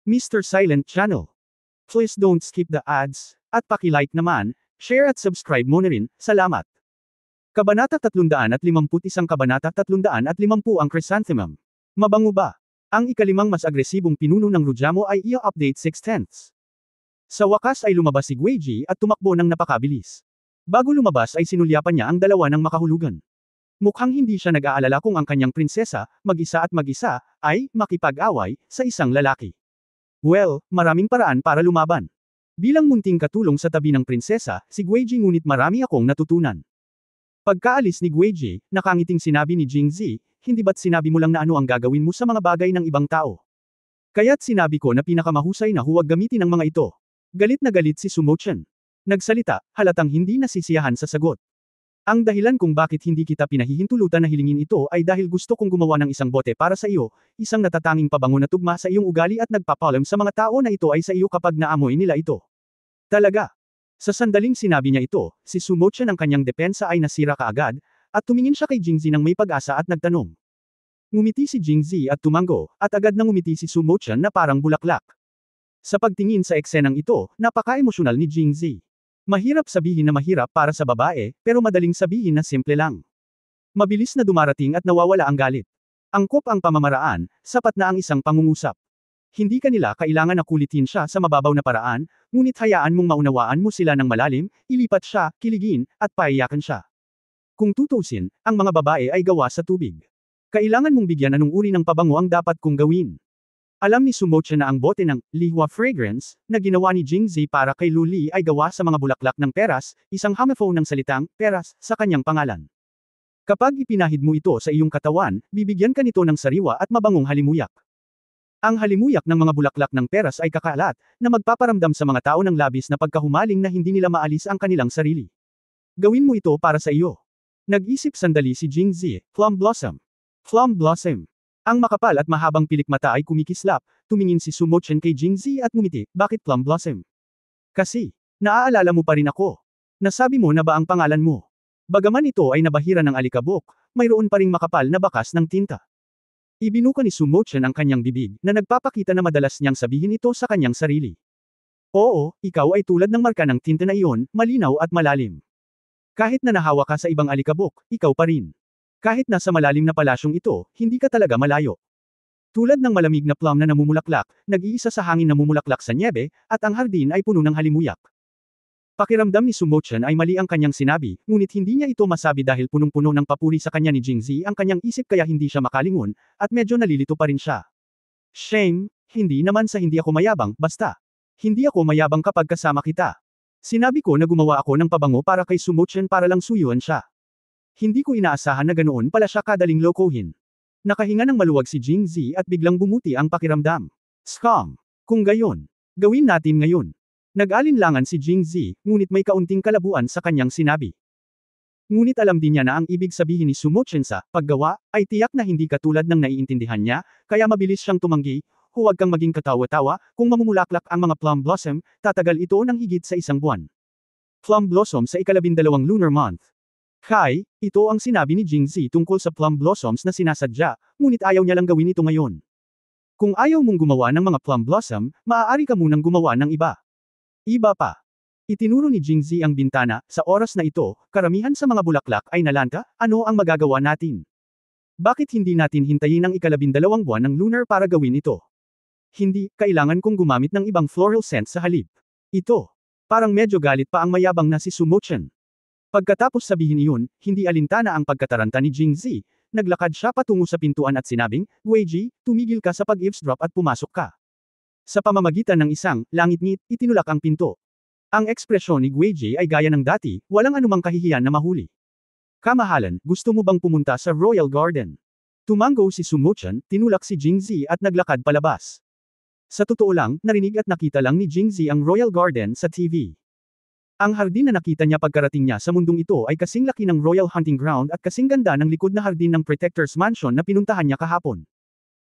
Mr. Silent Channel. Please don't skip the ads, at paki-like naman, share at subscribe mo na rin, salamat. Kabanata 351 Kabanata 350 ang Chrysanthemum. Mabango ba? Ang ikalimang mas agresibong pinuno ng Rujamo ay i-update 6/10. Sa wakas ay lumabas si Gueji at tumakbo ng napakabilis. Bago lumabas ay sinulyapan niya ang dalawa ng makahulugan. Mukhang hindi siya nag-aalala kung ang kanyang prinsesa, mag-isa at mag-isa, ay makipag-away sa isang lalaki. Well, maraming paraan para lumaban. Bilang munting katulong sa tabi ng prinsesa, si Gueji ngunit marami akong natutunan. Pagkaalis ni Gueji, nakangiting sinabi ni Jingzi, hindi ba't sinabi mo lang na ano ang gagawin mo sa mga bagay ng ibang tao? Kaya't sinabi ko na pinakamahusay na huwag gamitin ang mga ito. Galit na galit si Sumochen. Nagsalita, halatang hindi nasisiyahan sa sagot. Ang dahilan kung bakit hindi kita pinahihintulutan na hilingin ito ay dahil gusto kong gumawa ng isang bote para sa iyo, isang natatanging pabango na tugma sa iyong ugali at nagpapalam sa mga tao na ito ay sa iyo kapag naamoy nila ito. Talaga. Sa sandaling sinabi niya ito, si Sumochen ang kanyang depensa ay nasira kaagad, at tumingin siya kay Jingzi ng may pag-asa at nagtanong. Ngumiti si Jingzi at tumango, at agad na ngumiti si Sumochen na parang bulaklak. Sa pagtingin sa eksenang ito, napaka-emosyonal ni Jingzi. Mahirap sabihin na mahirap para sa babae, pero madaling sabihin na simple lang. Mabilis na dumarating at nawawala ang galit. Angkop ang pamamaraan, sapat na ang isang pangungusap. Hindi kanila kailangan na kulitin siya sa mababaw na paraan, ngunit hayaan mong maunawaan mo sila ng malalim, ilipat siya, kiligin, at paiyakan siya. Kung tutusin, ang mga babae ay gawa sa tubig. Kailangan mong bigyan anong uri ng pabango ang dapat kong gawin. Alam ni Sumochen na ang bote ng Lihua Fragrance na ginawa ni Jingzi para kay Lu Li ay gawa sa mga bulaklak ng peras, isang homophone ng salitang peras sa kanyang pangalan. Kapag ipinahid mo ito sa iyong katawan, bibigyan ka nito ng sariwa at mabangong halimuyak. Ang halimuyak ng mga bulaklak ng peras ay kakaalat na magpaparamdam sa mga tao ng labis na pagkahumaling na hindi nila maalis ang kanilang sarili. Gawin mo ito para sa iyo. Nag-isip sandali si Jingzi, Plum Blossom. Plum Blossom. Ang makapal at mahabang pilik mata ay kumikislap, tumingin si Sumochen kay Jingzi at ngumiti, bakit Plum Blossom? Kasi, naaalala mo pa rin ako. Nasabi mo na ba ang pangalan mo? Bagaman ito ay nabahira ng alikabok, mayroon pa ring makapal na bakas ng tinta. Ibinuka ni Sumochen ang kanyang bibig, na nagpapakita na madalas niyang sabihin ito sa kanyang sarili. Oo, ikaw ay tulad ng marka ng tinta na iyon, malinaw at malalim. Kahit na nahawa ka sa ibang alikabok, ikaw pa rin. Kahit nasa malalim na palasyong ito, hindi ka talaga malayo. Tulad ng malamig na plum na namumulaklak, nag-iisa sa hangin na namumulaklak sa nyebe, at ang hardin ay puno ng halimuyak. Pakiramdam ni Sumochen ay mali ang kanyang sinabi, ngunit hindi niya ito masabi dahil punong-puno ng papuri sa kanya ni Jingzi ang kanyang isip kaya hindi siya makalingon, at medyo nalilito pa rin siya. Shame, hindi naman sa hindi ako mayabang, basta. Hindi ako mayabang kapag kasama kita. Sinabi ko na gumawa ako ng pabango para kay Sumochen para lang suyuan siya. Hindi ko inaasahan na ganoon pala siya kadaling lokohin. Nakahinga ng maluwag si Jingzi at biglang bumuti ang pakiramdam. Scum! Kung gayon, gawin natin ngayon. Nag-alinlangan si Jingzi, ngunit may kaunting kalabuan sa kanyang sinabi. Ngunit alam din niya na ang ibig sabihin ni Sumochen sa paggawa ay tiyak na hindi katulad ng naiintindihan niya, kaya mabilis siyang tumanggi, huwag kang maging katawa-tawa, kung mamumulaklak ang mga plum blossom, tatagal ito ng higit sa isang buwan. Plum blossom sa ika-12 lunar month. Kai, ito ang sinabi ni Jingzi tungkol sa plum blossoms na sinasadya, ngunit ayaw niya lang gawin ito ngayon. Kung ayaw mong gumawa ng mga plum blossom, maaari ka munang gumawa ng iba. Iba pa. Itinuro ni Jingzi ang bintana, sa oras na ito, karamihan sa mga bulaklak ay nalanta, ano ang magagawa natin? Bakit hindi natin hintayin ang ika-12 buwan ng lunar para gawin ito? Hindi, kailangan kong gumamit ng ibang floral scent sa halip. Ito. Parang medyo galit pa ang mayabang na si Sumochen. Pagkatapos sabihin iyon, hindi alintana ang pagkataranta ni Jingzi, naglakad siya patungo sa pintuan at sinabing, Gueji, tumigil ka sa pag-eavesdrop at pumasok ka. Sa pamamagitan ng isang, langit-ngit, itinulak ang pinto. Ang ekspresyon ni Gueji ay gaya ng dati, walang anumang kahihiyan na mahuli. Kamahalan, gusto mo bang pumunta sa Royal Garden? Tumango si Sumochen, tinulak si Jingzi at naglakad palabas. Sa totoo lang, narinig at nakita lang ni Jingzi ang Royal Garden sa TV. Ang hardin na nakita niya pagkarating niya sa mundong ito ay kasing laki ng Royal Hunting Ground at kasing ganda ng likod na hardin ng Protector's Mansion na pinuntahan niya kahapon.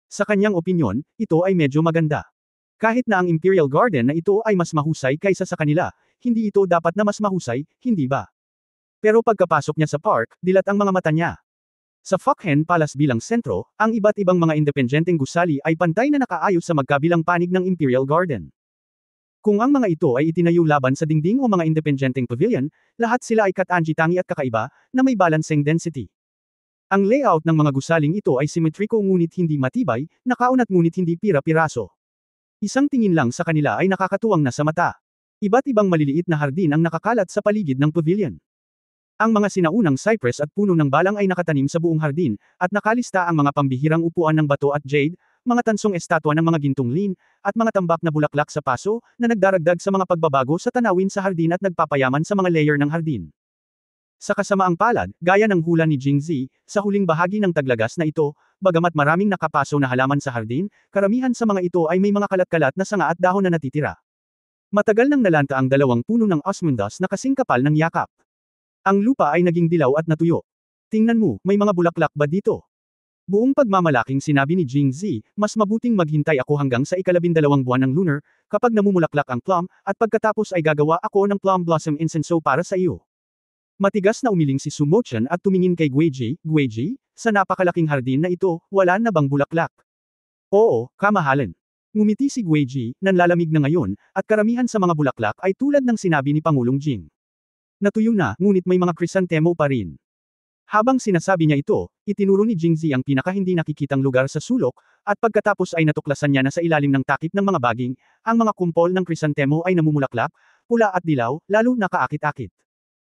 Sa kanyang opinyon, ito ay medyo maganda. Kahit na ang Imperial Garden na ito ay mas mahusay kaysa sa kanila, hindi ito dapat na mas mahusay, hindi ba? Pero pagkapasok niya sa park, dilat ang mga mata niya. Sa Fukhen Palace bilang sentro, ang iba't ibang mga independenteng gusali ay pantay na nakaayos sa magkabilang panig ng Imperial Garden. Kung ang mga ito ay itinayo laban sa dingding o mga independenteng pavilion, lahat sila ay katangi-tangi at kakaiba, na may balancing density. Ang layout ng mga gusaling ito ay simetriko ngunit hindi matibay, nakaunat ngunit hindi pira-piraso. Isang tingin lang sa kanila ay nakakatuwang na sa mata. Iba't ibang maliliit na hardin ang nakakalat sa paligid ng pavilion. Ang mga sinaunang cypress at puno ng balang ay nakatanim sa buong hardin, at nakalista ang mga pambihirang upuan ng bato at jade, mga tansong estatwa ng mga gintong lin, at mga tambak na bulaklak sa paso, na nagdaragdag sa mga pagbabago sa tanawin sa hardin at nagpapayaman sa mga layer ng hardin. Sa kasamaang palad, gaya ng hula ni Jingzi, sa huling bahagi ng taglagas na ito, bagamat maraming nakapaso na halaman sa hardin, karamihan sa mga ito ay may mga kalat-kalat na sanga at dahon na natitira. Matagal nang nalanta ang dalawang puno ng osmundas na kasing kapal ng yakap. Ang lupa ay naging dilaw at natuyo. Tingnan mo, may mga bulaklak ba dito? Buong pagmamalaking sinabi ni Jingzi, mas mabuting maghintay ako hanggang sa 12 buwan ng lunar, kapag namumulaklak ang plum, at pagkatapos ay gagawa ako ng plum blossom incense para sa iyo. Matigas na umiling si Sumochan at tumingin kay Gueji, sa napakalaking hardin na ito, wala na bang bulaklak? Oo, kamahalan. Ngumiti si Gueji, nanlalamig na ngayon, at karamihan sa mga bulaklak ay tulad ng sinabi ni Pangulong Jing. Natuyo na, ngunit may mga krisantemo pa rin. Habang sinasabi niya ito, itinuro ni Jingzi ang pinaka hindi nakikitang lugar sa sulok, at pagkatapos ay natuklasan niya na sa ilalim ng takip ng mga baging, ang mga kumpol ng krisantemo ay namumulaklak, pula at dilaw, lalo nakaakit-akit.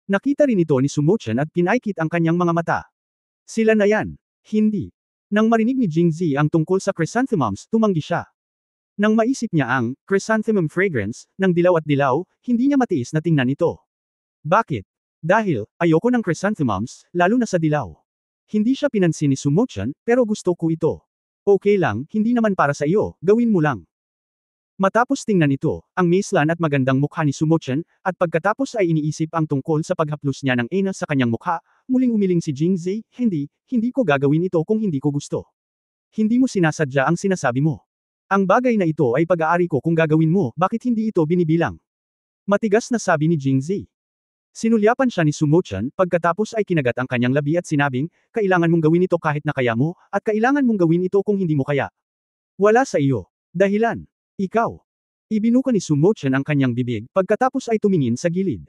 Nakita rin ito ni Sumochan at pinaikit ang kanyang mga mata. Sila na yan. Hindi. Nang marinig ni Jingzi ang tungkol sa chrysanthemums, tumanggi siya. Nang maisip niya ang chrysanthemum fragrance ng dilaw at dilaw, hindi niya matiis na tingnan ito. Bakit? Dahil, ayoko ng chrysanthemums, lalo na sa dilaw. Hindi siya pinansin ni Sumochan, pero gusto ko ito. Okay lang, hindi naman para sa iyo, gawin mo lang. Matapos tingnan ito, ang maislan at magandang mukha ni Sumochan, at pagkatapos ay iniisip ang tungkol sa paghaplos niya ng ena sa kanyang mukha, muling umiling si Jingzi, hindi ko gagawin ito kung hindi ko gusto. Hindi mo sinasadya ang sinasabi mo. Ang bagay na ito ay pag-aari ko kung gagawin mo, bakit hindi ito binibilang? Matigas na sabi ni Jingzi. Sinulyapan siya ni Sumochan, pagkatapos ay kinagat ang kanyang labi at sinabing, kailangan mong gawin ito kahit na kaya mo, at kailangan mong gawin ito kung hindi mo kaya. Wala sa iyo. Dahilan. Ikaw. Ibinuka ni Sumochan ang kanyang bibig, pagkatapos ay tumingin sa gilid.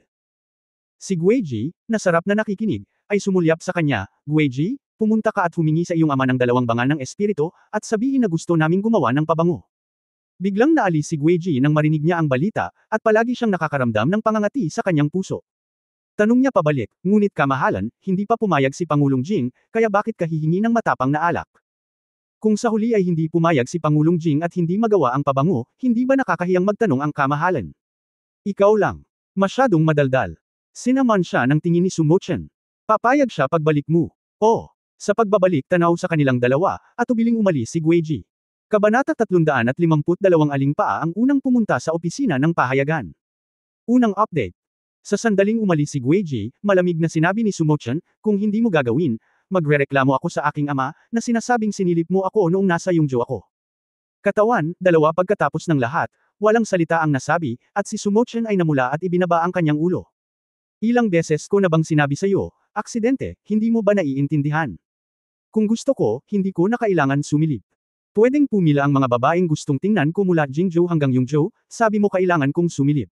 Si Gueji, na sarap na nakikinig, ay sumulyap sa kanya, Gueji, pumunta ka at humingi sa iyong ama ng 2 bangal ng espiritu, at sabihin na gusto naming gumawa ng pabango. Biglang naalis si Gueji nang marinig niya ang balita, at palagi siyang nakakaramdam ng pangangati sa kanyang puso. Tanong niya pabalik, ngunit kamahalan, hindi pa pumayag si Pangulong Jing, kaya bakit ka hihingi ng matapang na alak? Kung sa huli ay hindi pumayag si Pangulong Jing at hindi magawa ang pabango, hindi ba nakakahiyang magtanong ang kamahalan? Ikaw lang. Masyadong madaldal. Sinaman siya ng tingin ni Sumochan. Papayag siya pagbalik mo. Oh. Sa pagbabalik tanaw sa kanilang dalawa, at ubiling umalis si Gueji. Kabanata 352 Aling Paa ang unang pumunta sa opisina ng pahayagan. Unang update. Sa sandaling umalis si Gueji, malamig na sinabi ni Sumochan, kung hindi mo gagawin, magrereklamo ako sa aking ama, na sinasabing sinilip mo ako noong nasa Yongzhou ako. Katawan, 2 pagkatapos ng lahat, walang salita ang nasabi, at si Sumochan ay namula at ibinaba ang kanyang ulo. Ilang beses ko na bang sinabi sa iyo, aksidente, hindi mo ba naiintindihan? Kung gusto ko, hindi ko na kailangan sumilip. Pwedeng pumila ang mga babaeng gustong tingnan ko mula Jingzhou hanggang Yongzhou, sabi mo kailangan kong sumilip.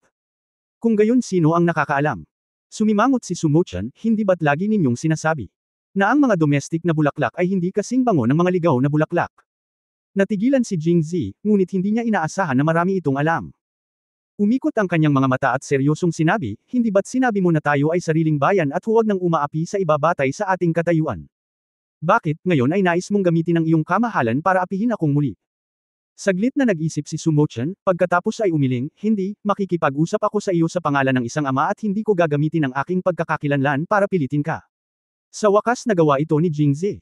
Kung gayon sino ang nakakaalam? Sumimangot si Sumochan, hindi ba't lagi ninyong sinasabi na ang mga domestic na bulaklak ay hindi kasing bango ng mga ligaw na bulaklak? Natigilan si Jingzi, ngunit hindi niya inaasahan na marami itong alam. Umikot ang kanyang mga mata at seryosong sinabi, hindi ba't sinabi mo na tayo ay sariling bayan at huwag nang umaapi sa iba batay sa ating katayuan? Bakit, ngayon ay nais mong gamitin ang iyong kamahalan para apihin akong muli? Saglit na nag-isip si Sumochan, pagkatapos ay umiling, hindi, makikipag-usap ako sa iyo sa pangalan ng isang ama at hindi ko gagamitin ang aking pagkakakilanlan para pilitin ka. Sa wakas nagawa ito ni Jingzi.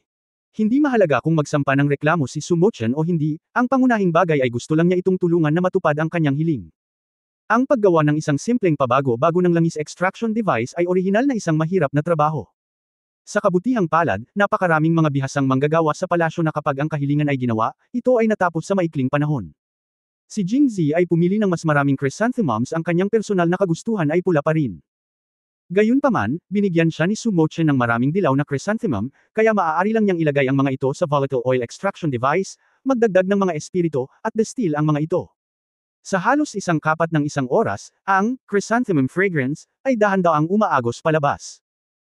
Hindi mahalaga kung magsampa ng reklamo si Sumochan o hindi, ang pangunahing bagay ay gusto lang niya itong tulungan na matupad ang kanyang hiling. Ang paggawa ng isang simpleng bago ng langis extraction device ay orihinal na isang mahirap na trabaho. Sa kabutihang palad, napakaraming mga bihasang manggagawa sa palasyo na kapag ang kahilingan ay ginawa, ito ay natapos sa maikling panahon. Si Jingzi ay pumili ng mas maraming chrysanthemums, ang kanyang personal na kagustuhan ay pula pa rin. Gayunpaman, binigyan siya ni Sumochen ng maraming dilaw na chrysanthemum, kaya maaari lang niyang ilagay ang mga ito sa volatile oil extraction device, magdagdag ng mga espiritu, at distill ang mga ito. Sa halos isang kapat ng isang oras, ang chrysanthemum fragrance ay dahan-daang umaagos palabas.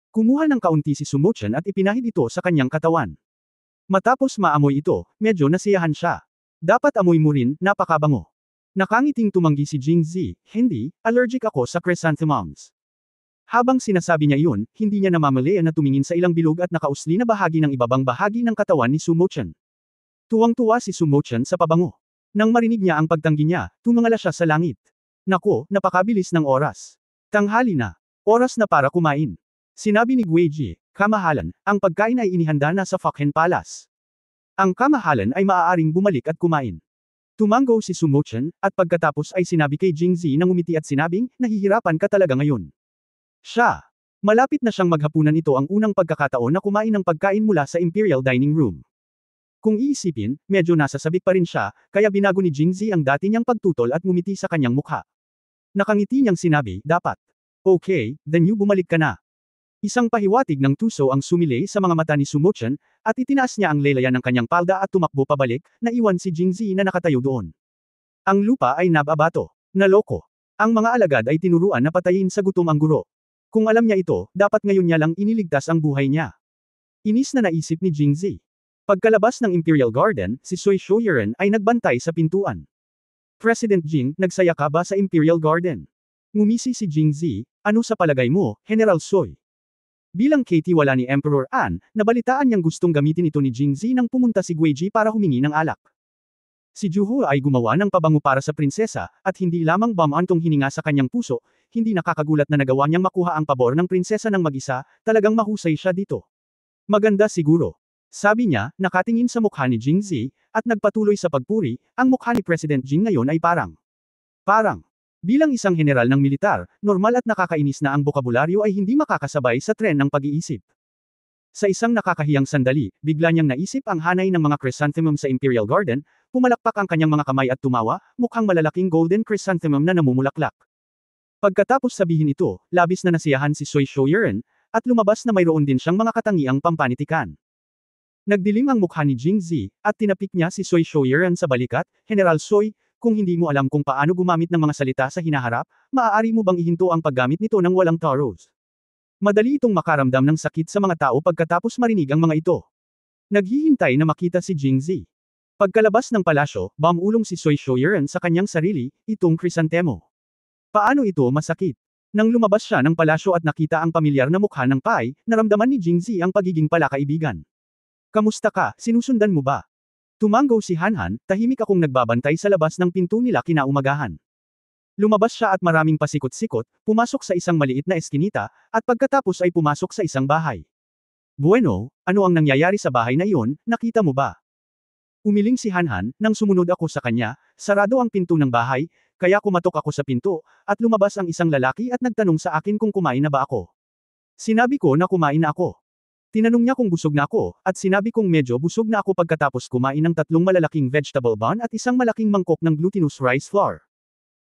Kumuha ng kaunti si Sumochen at ipinahid ito sa kanyang katawan. Matapos maamoy ito, medyo nasiyahan siya. Dapat amoy mo rin, napakabango. Nakangiting tumanggi si Jingzi, hindi, allergic ako sa chrysanthemums. Habang sinasabi niya iyon, hindi niya namamalayan na tumingin sa ilang bilog at nakausli na bahagi ng ibabang bahagi ng katawan ni Sumochen. Tuwang-tuwa si Sumochen sa pabango. Nang marinig niya ang pagtanggi niya, tumangala siya sa langit. Nako, napakabilis ng oras. Tanghali na. Oras na para kumain. Sinabi ni Guiji, kamahalan, ang pagkain ay inihanda na sa Fakhen Palace. Ang kamahalan ay maaaring bumalik at kumain. Tumango si Sumochen, at pagkatapos ay sinabi kay Jingzi na ngumiti at sinabing, nahihirapan ka talaga ngayon. Siya. Malapit na siyang maghapunan, ito ang unang pagkakataon na kumain ng pagkain mula sa Imperial Dining Room. Kung iisipin, medyo nasasabik pa rin siya, kaya binago ni Jingzi ang dati niyang pagtutol at ngumiti sa kanyang mukha. Nakangiti niyang sinabi, dapat. Okay, then you bumalik ka na. Isang pahiwatig ng tuso ang sumilay sa mga mata ni Sumochen, at itinaas niya ang lelayan ng kanyang palda at tumakbo pabalik, naiwan si Jingzi na nakatayo doon. Ang lupa ay nababato. Naloko. Ang mga alagad ay tinuruan na patayin sa gutom ang guro. Kung alam niya ito, dapat ngayon niya lang iniligtas ang buhay niya. Inis na naisip ni Jingzi. Pagkalabas ng Imperial Garden, si Sui Shouyuren ay nagbantay sa pintuan. President Jing, nagsaya ka ba sa Imperial Garden? Ngumisi si Jingzi, ano sa palagay mo, General Sui? Bilang katiwala ni Emperor An, nabalitaan niyang gustong gamitin ito ni Jingzi nang pumunta si Guiji para humingi ng alak. Si Juho ay gumawa ng pabango para sa prinsesa, at hindi lamang bamantong hininga sa kanyang puso, hindi nakakagulat na nagawa niyang makuha ang pabor ng prinsesa ng mag-isa, talagang mahusay siya dito. Maganda siguro. Sabi niya, nakatingin sa mukha ni Jingzi, at nagpatuloy sa pagpuri, ang mukha ni President Jing ngayon ay parang. Bilang isang general ng militar, normal at nakakainis na ang bokabularyo ay hindi makakasabay sa tren ng pag-iisip. Sa isang nakakahiyang sandali, bigla niyang naisip ang hanay ng mga chrysanthemum sa Imperial Garden, pumalakpak ang kanyang mga kamay at tumawa, mukhang malalaking golden chrysanthemum na namumulaklak. Pagkatapos sabihin ito, labis na nasiyahan si Sui Shouyuren, at lumabas na mayroon din siyang mga katangiang pampanitikan. Nagdilim ang mukha ni Jingzi, at tinapik niya si Sui Shouyuren sa balikat, General Sui, kung hindi mo alam kung paano gumamit ng mga salita sa hinaharap, maaari mo bang ihinto ang paggamit nito ng walang taros? Madali itong makaramdam ng sakit sa mga tao pagkatapos marinig ang mga ito. Naghihintay na makita si Jingzi. Pagkalabas ng palasyo, bumulong si Sui Shouyuren sa kanyang sarili, itong krisantemo. Paano ito masakit? Nang lumabas siya ng palasyo at nakita ang pamilyar na mukha ng Pai, naramdaman ni Jingzi ang pagiging palakaibigan. Kamusta ka, sinusundan mo ba? Tumango si Hanhan, tahimik akong nagbabantay sa labas ng pinto nila kinaumagahan. Lumabas siya at maraming pasikot-sikot, pumasok sa isang maliit na eskinita, at pagkatapos ay pumasok sa isang bahay. Bueno, ano ang nangyayari sa bahay na iyon, nakita mo ba? Umiling si Hanhan, nang sumunod ako sa kanya, sarado ang pinto ng bahay, kaya kumatok ako sa pinto, at lumabas ang isang lalaki at nagtanong sa akin kung kumain na ba ako. Sinabi ko na kumain na ako. Tinanong niya kung busog na ako, at sinabi kong medyo busog na ako pagkatapos kumain ng 3 malalaking vegetable bun at isang malaking mangkok ng glutinous rice flour.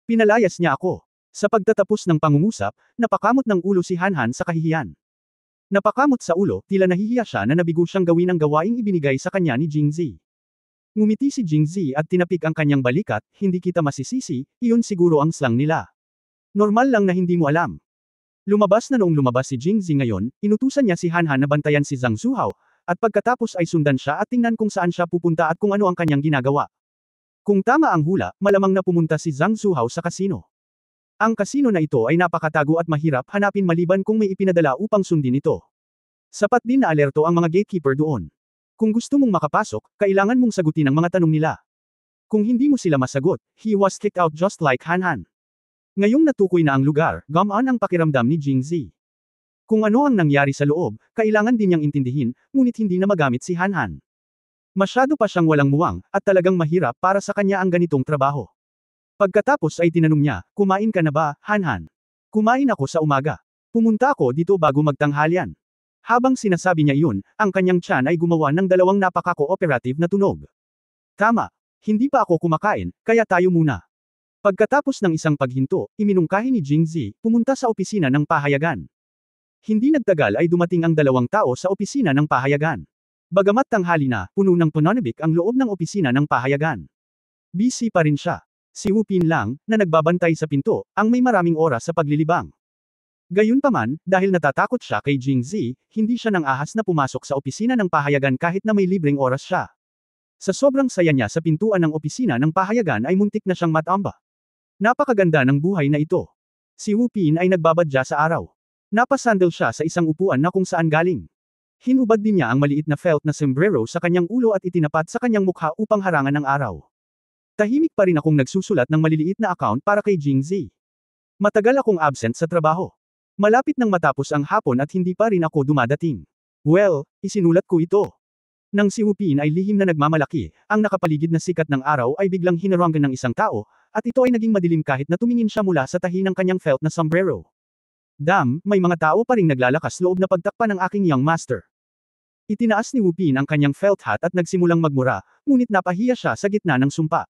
Pinalayas niya ako. Sa pagtatapos ng pangungusap, napakamot ng ulo si Hanhan sa kahihiyan. Napakamot sa ulo, tila nahihiya siya na nabigo siyang gawin ang gawaing ibinigay sa kanya ni Jingzi. Ngumiti si Jingzi at tinapik ang kanyang balikat, hindi kita masisisi, iyon siguro ang slang nila. Normal lang na hindi mo alam. Lumabas na noong lumabas si Jingzi ngayon, inutusan niya si Hanhan na bantayan si Zhang Zuhao, at pagkatapos ay sundan siya at tingnan kung saan siya pupunta at kung ano ang kanyang ginagawa. Kung tama ang hula, malamang na pumunta si Zhang Zuhao sa kasino. Ang kasino na ito ay napakatago at mahirap hanapin maliban kung may ipinadala upang sundin ito. Sapat din na alerto ang mga gatekeeper doon. Kung gusto mong makapasok, kailangan mong sagutin ang mga tanong nila. Kung hindi mo sila masagot, he was kicked out just like Hanhan. Ngayong natukoy na ang lugar, gamaan ang pakiramdam ni Jingzi. Kung ano ang nangyari sa loob, kailangan din niyang intindihin, ngunit hindi na magamit si Hanhan. Masyado pa siyang walang muwang, at talagang mahirap para sa kanya ang ganitong trabaho. Pagkatapos ay tinanong niya, kumain ka na ba, Hanhan? Kumain ako sa umaga. Pumunta ako dito bago magtanghalian. Habang sinasabi niya iyon, ang kanyang tiyan ay gumawa ng 2 napaka-cooperative na tunog. Tama. Hindi pa ako kumakain, kaya tayo muna. Pagkatapos ng isang paghinto, iminungkahi ni Jingzi, pumunta sa opisina ng pahayagan. Hindi nagtagal ay dumating ang dalawang tao sa opisina ng pahayagan. Bagamat tanghali na, puno ng pananabik ang loob ng opisina ng pahayagan. Busy pa rin siya. Si Wu Pin lang, na nagbabantay sa pinto, ang may maraming oras sa paglilibang. Gayunpaman, dahil natatakot siya kay Jingzi, hindi siya nang ahas na pumasok sa opisina ng pahayagan kahit na may libreng oras siya. Sa sobrang saya niya sa pintuan ng opisina ng pahayagan ay muntik na siyang matamba. Napakaganda ng buhay na ito. Si Wu Pin ay nagbabadya sa araw. Napasandal siya sa isang upuan na kung saan galing. Hinubad din niya ang maliit na felt na sombrero sa kanyang ulo at itinapat sa kanyang mukha upang harangan ng araw. Tahimik pa rin akong nagsusulat ng maliliit na account para kay Jingzi. Matagal akong absent sa trabaho. Malapit nang matapos ang hapon at hindi pa rin ako dumadating. Well, isinulat ko ito. Nang si Wu Pin ay lihim na nagmamalaki, ang nakapaligid na sikat ng araw ay biglang hinaranggan ng isang tao, at ito ay naging madilim kahit na tumingin siya mula sa tahi ng kanyang felt na sombrero. May mga tao pa ring naglalakas loob na pagtakpan ng aking young master. Itinaas ni Wu Pin ang kanyang felt hat at nagsimulang magmura, ngunit napahiya siya sa gitna ng sumpa.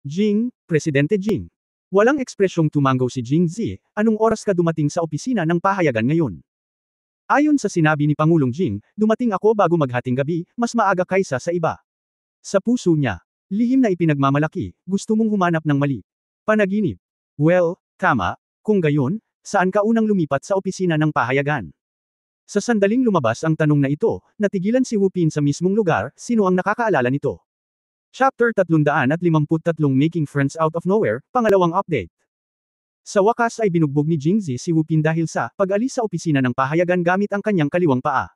Jing, Presidente Jing. Walang ekspresyong tumango si Jingzi, anong oras ka dumating sa opisina ng pahayagan ngayon? Ayon sa sinabi ni Pangulong Jing, dumating ako bago maghating gabi, mas maaga kaysa sa iba. Sa puso niya, lihim na ipinagmamalaki, gusto mong humanap ng mali. Panaginip. Well, tama, kung gayon, saan ka unang lumipat sa opisina ng pahayagan? Sa sandaling lumabas ang tanong na ito, natigilan si Wu Pin sa mismong lugar, sino ang nakakaalala nito? Chapter 353 Making Friends Out of Nowhere, pangalawang update. Sa wakas ay binugbog ni Jingzi si Wu Pin dahil sa pag-alis sa opisina ng pahayagan gamit ang kanyang kaliwang paa.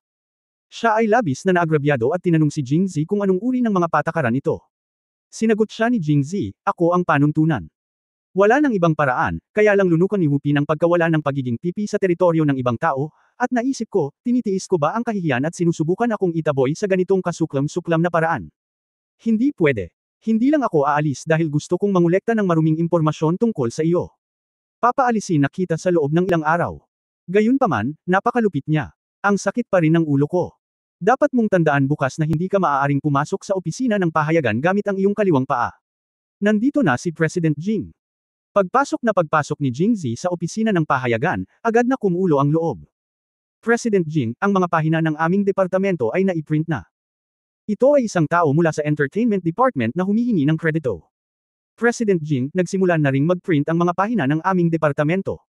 Siya ay labis na naagrabyado at tinanong si Jingzi kung anong uri ng mga patakaran ito. Sinagot siya ni Jingzi, ako ang panuntunan. Wala nang ibang paraan, kaya lang lunukan ni Wu Pin ang pagkawala ng pagiging pipi sa teritoryo ng ibang tao, at naisip ko, tinitiis ko ba ang kahihiyan at sinusubukan akong itaboy sa ganitong kasuklam-suklam na paraan? Hindi pwede. Hindi lang ako aalis dahil gusto kong mangolekta ng maruming impormasyon tungkol sa iyo. Papaalisin na kita sa loob ng ilang araw. Gayunpaman, napakalupit niya. Ang sakit pa rin ng ulo ko. Dapat mong tandaan bukas na hindi ka maaaring pumasok sa opisina ng pahayagan gamit ang iyong kaliwang paa. Nandito na si President Jing. Pagpasok ni Jingzi sa opisina ng pahayagan, agad na kumulo ang loob. President Jing, ang mga pahina ng aming departamento ay naiprint na. Ito ay isang tao mula sa Entertainment Department na humihingi ng kredito. President Jing, nagsimulan na ring mag-print ang mga pahina ng aming departamento.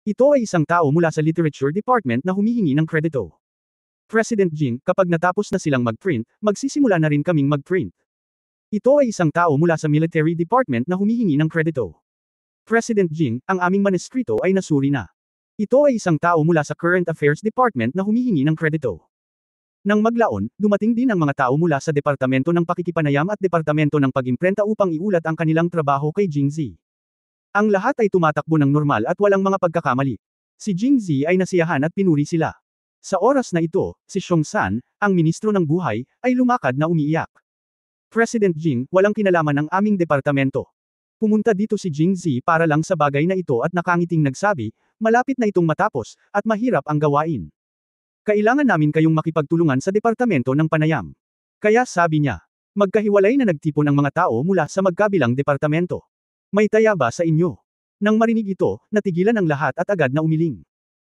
Ito ay isang tao mula sa Literature Department na humihingi ng kredito. President Jing, kapag natapos na silang mag-print, magsisimula na rin kaming mag-print. Ito ay isang tao mula sa Military Department na humihingi ng kredito. President Jing, ang aming manuskrito ay nasuri na. Ito ay isang tao mula sa Current Affairs Department na humihingi ng kredito. Nang maglaon, dumating din ang mga tao mula sa Departamento ng Pakikipanayam at Departamento ng Pag-imprenta upang iulat ang kanilang trabaho kay Jingzi. Ang lahat ay tumatakbo ng normal at walang mga pagkakamali. Si Jingzi ay nasiyahan at pinuri sila. Sa oras na ito, si Xiongsan, ang ministro ng buhay, ay lumakad na umiiyak. President Jing, walang kinalaman ang aming departamento. Pumunta dito si Jingzi para lang sa bagay na ito at nakangiting nagsabi, malapit na itong matapos, at mahirap ang gawain. Kailangan namin kayong makipagtulungan sa departamento ng panayam. Kaya sabi niya, magkahiwalay na nagtipon ang mga tao mula sa magkabilang departamento. May taya ba sa inyo? Nang marinig ito, natigilan ang lahat at agad na umiling.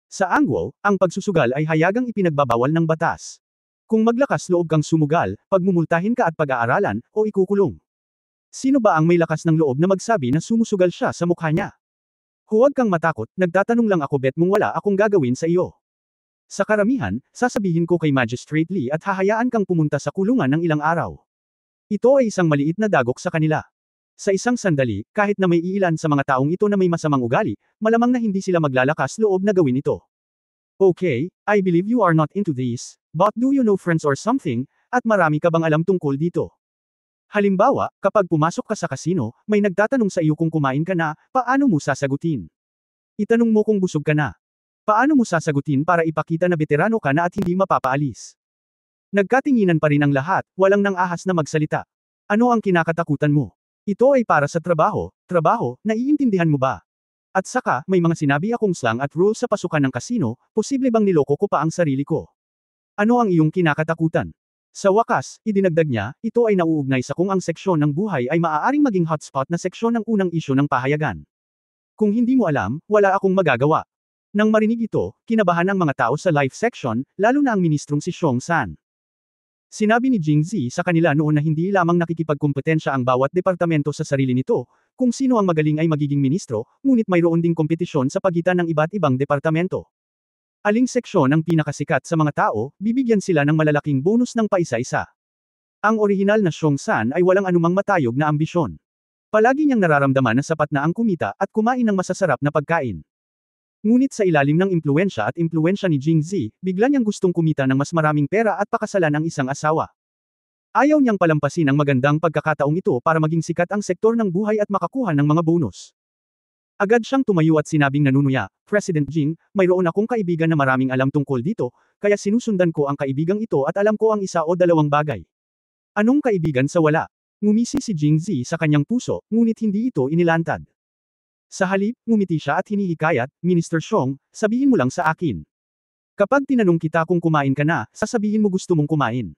Sa Angguo, ang pagsusugal ay hayagang ipinagbabawal ng batas. Kung maglakas loob kang sumugal, pagmumultahin ka at pag-aaralan, o ikukulong. Sino ba ang may lakas ng loob na magsabi na sumusugal siya sa mukha niya? Huwag kang matakot, nagtatanong lang ako bet mong wala akong gagawin sa iyo. Sa karamihan, sasabihin ko kay Magistrate Lee at hahayaan kang pumunta sa kulungan ng ilang araw. Ito ay isang maliit na dagok sa kanila. Sa isang sandali, kahit na may iilan sa mga taong ito na may masamang ugali, malamang na hindi sila maglalakas loob na gawin ito. Okay, I believe you are not into this, but do you know friends or something, at marami ka bang alam tungkol dito? Halimbawa, kapag pumasok ka sa kasino, may nagtatanong sa iyo kung kumain ka na, paano mo sasagutin? Itanong mo kung busog ka na. Paano mo sasagutin para ipakita na veterano ka na at hindi mapapaalis? Nagkatinginan pa rin ang lahat, walang nang ahas na magsalita. Ano ang kinakatakutan mo? Ito ay para sa trabaho, naiintindihan mo ba? At saka, may mga sinabi akong slang at rules sa pasukan ng kasino, posible bang niloko ko pa ang sarili ko? Ano ang iyong kinakatakutan? Sa wakas, idinagdag niya, ito ay nauugnay sa kung ang seksyon ng buhay ay maaaring maging hotspot na seksyon ng unang isyu ng pahayagan. Kung hindi mo alam, wala akong magagawa. Nang marinig ito, kinabahan ang mga tao sa live section, lalo na ang ministrong si Xiong San. Sinabi ni Jing Zi sa kanila noon na hindi lamang nakikipagkumpetensya ang bawat departamento sa sarili nito, kung sino ang magaling ay magiging ministro, ngunit mayroon ding kompetisyon sa pagitan ng iba't ibang departamento. Aling seksyon ang pinakasikat sa mga tao, bibigyan sila ng malalaking bonus ng paisa-isa. Ang orihinal na Xiong San ay walang anumang matayog na ambisyon. Palagi niyang nararamdaman na sapat na ang kumita at kumain ng masasarap na pagkain. Ngunit sa ilalim ng impluwensya ni Jing Zi, bigla niyang gustong kumita ng mas maraming pera at pakasalan ang isang asawa. Ayaw niyang palampasin ang magandang pagkakataong ito para maging sikat ang sektor ng buhay at makakuha ng mga bonus. Agad siyang tumayo at sinabing nanunuya, President Jing, mayroon akong kaibigan na maraming alam tungkol dito, kaya sinusundan ko ang kaibigang ito at alam ko ang isa o dalawang bagay. Anong kaibigan sa wala? Ngumisi si Jing Zi sa kanyang puso, ngunit hindi ito inilantad. Sa halip, ngumiti siya at hinihikayat, Minister Xiong, sabihin mo lang sa akin. Kapag tinanong kita kung kumain ka na, sasabihin mo gusto mong kumain.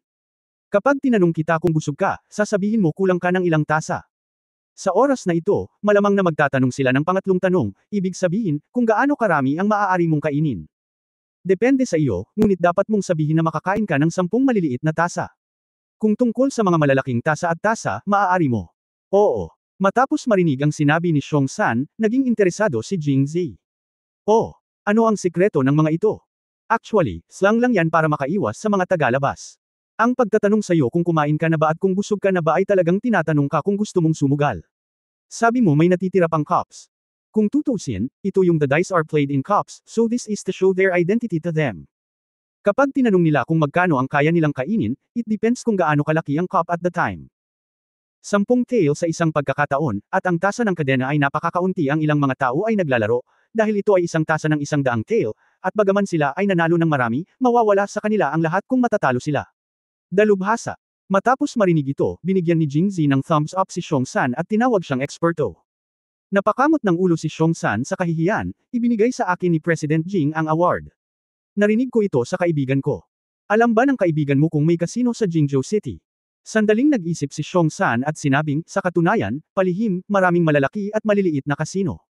Kapag tinanong kita kung busog ka, sasabihin mo kulang ka ng ilang tasa. Sa oras na ito, malamang na magtatanong sila ng pangatlong tanong, ibig sabihin, kung gaano karami ang maaari mong kainin. Depende sa iyo, ngunit dapat mong sabihin na makakain ka ng 10 maliliit na tasa. Kung tungkol sa mga malalaking tasa at tasa, maaari mo. Oo. Matapos marinig ang sinabi ni Xiong San, naging interesado si Jing Zi. Oh, ano ang sikreto ng mga ito? Actually, slang lang yan para makaiwas sa mga tagalabas. Ang pagtatanong sa'yo kung kumain ka na ba at kung busog ka na ba ay talagang tinatanong ka kung gusto mong sumugal. Sabi mo may natitira pang cups. Kung tutusin, ito yung the dice are played in cups, so this is to show their identity to them. Kapag tinanong nila kung magkano ang kaya nilang kainin, it depends kung gaano kalaki ang cup at the time. 10 tail sa isang pagkakataon, at ang tasa ng kadena ay napakakaunti ang ilang mga tao ay naglalaro, dahil ito ay isang tasa ng 100 tail, at bagaman sila ay nanalo ng marami, mawawala sa kanila ang lahat kung matatalo sila. Dalubhasa. Matapos marinig ito, binigyan ni Jing Zi ng thumbs up si Xiong San at tinawag siyang eksperto. Napakamot ng ulo si Xiong San sa kahihiyan, ibinigay sa akin ni President Jing ang award. Narinig ko ito sa kaibigan ko. Alam ba ng kaibigan mo kung may kasino sa Jingzhou City? Sandaling nag-isip si Xiong San at sinabing, sa katunayan, palihim, maraming malalaki at maliliit na kasino.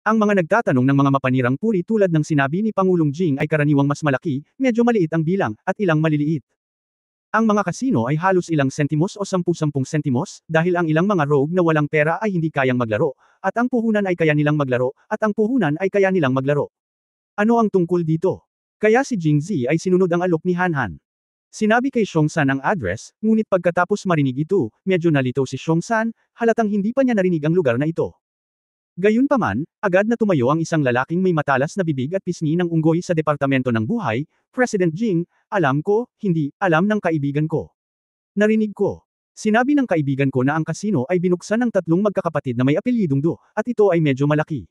Ang mga nagtatanong ng mga mapanirang puri tulad ng sinabi ni Pangulong Jing ay karaniwang mas malaki, medyo maliit ang bilang, at ilang maliliit. Ang mga kasino ay halos ilang sentimos o 10-10 sentimos, dahil ang ilang mga rogue na walang pera ay hindi kayang maglaro, at ang puhunan ay kaya nilang maglaro, at ang puhunan ay kaya nilang maglaro. Ano ang tungkol dito? Kaya si Jing Zi ay sinunod ang alok ni Han Han. Sinabi kay Xiong San ang address, ngunit pagkatapos marinig ito, medyo nalito si Xiong San, halatang hindi pa niya narinig ang lugar na ito. Gayunpaman, agad na tumayo ang isang lalaking may matalas na bibig at pisngi ng unggoy sa Departamento ng Buhay, President Jing, alam ko, hindi, alam ng kaibigan ko. Narinig ko. Sinabi ng kaibigan ko na ang kasino ay binuksan ng 3 magkakapatid na may apelyidong Do, at ito ay medyo malaki.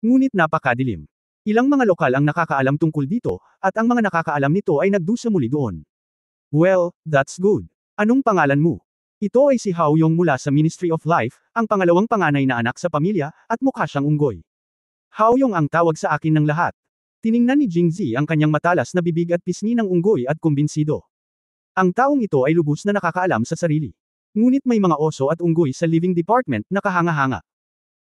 Ngunit napakadilim. Ilang mga lokal ang nakakaalam tungkol dito, at ang mga nakakaalam nito ay nagdusa muli doon. Well, that's good. Anong pangalan mo? Ito ay si Hao Yong mula sa Ministry of Life, ang pangalawang panganay na anak sa pamilya, at mukha siyang unggoy. Hao Yong ang tawag sa akin ng lahat. Tiningnan ni Jing Zi ang kanyang matalas na bibig at pisngi ng unggoy at kumbinsido. Ang taong ito ay lubos na nakakaalam sa sarili. Ngunit may mga oso at unggoy sa living department na kahanga-hanga.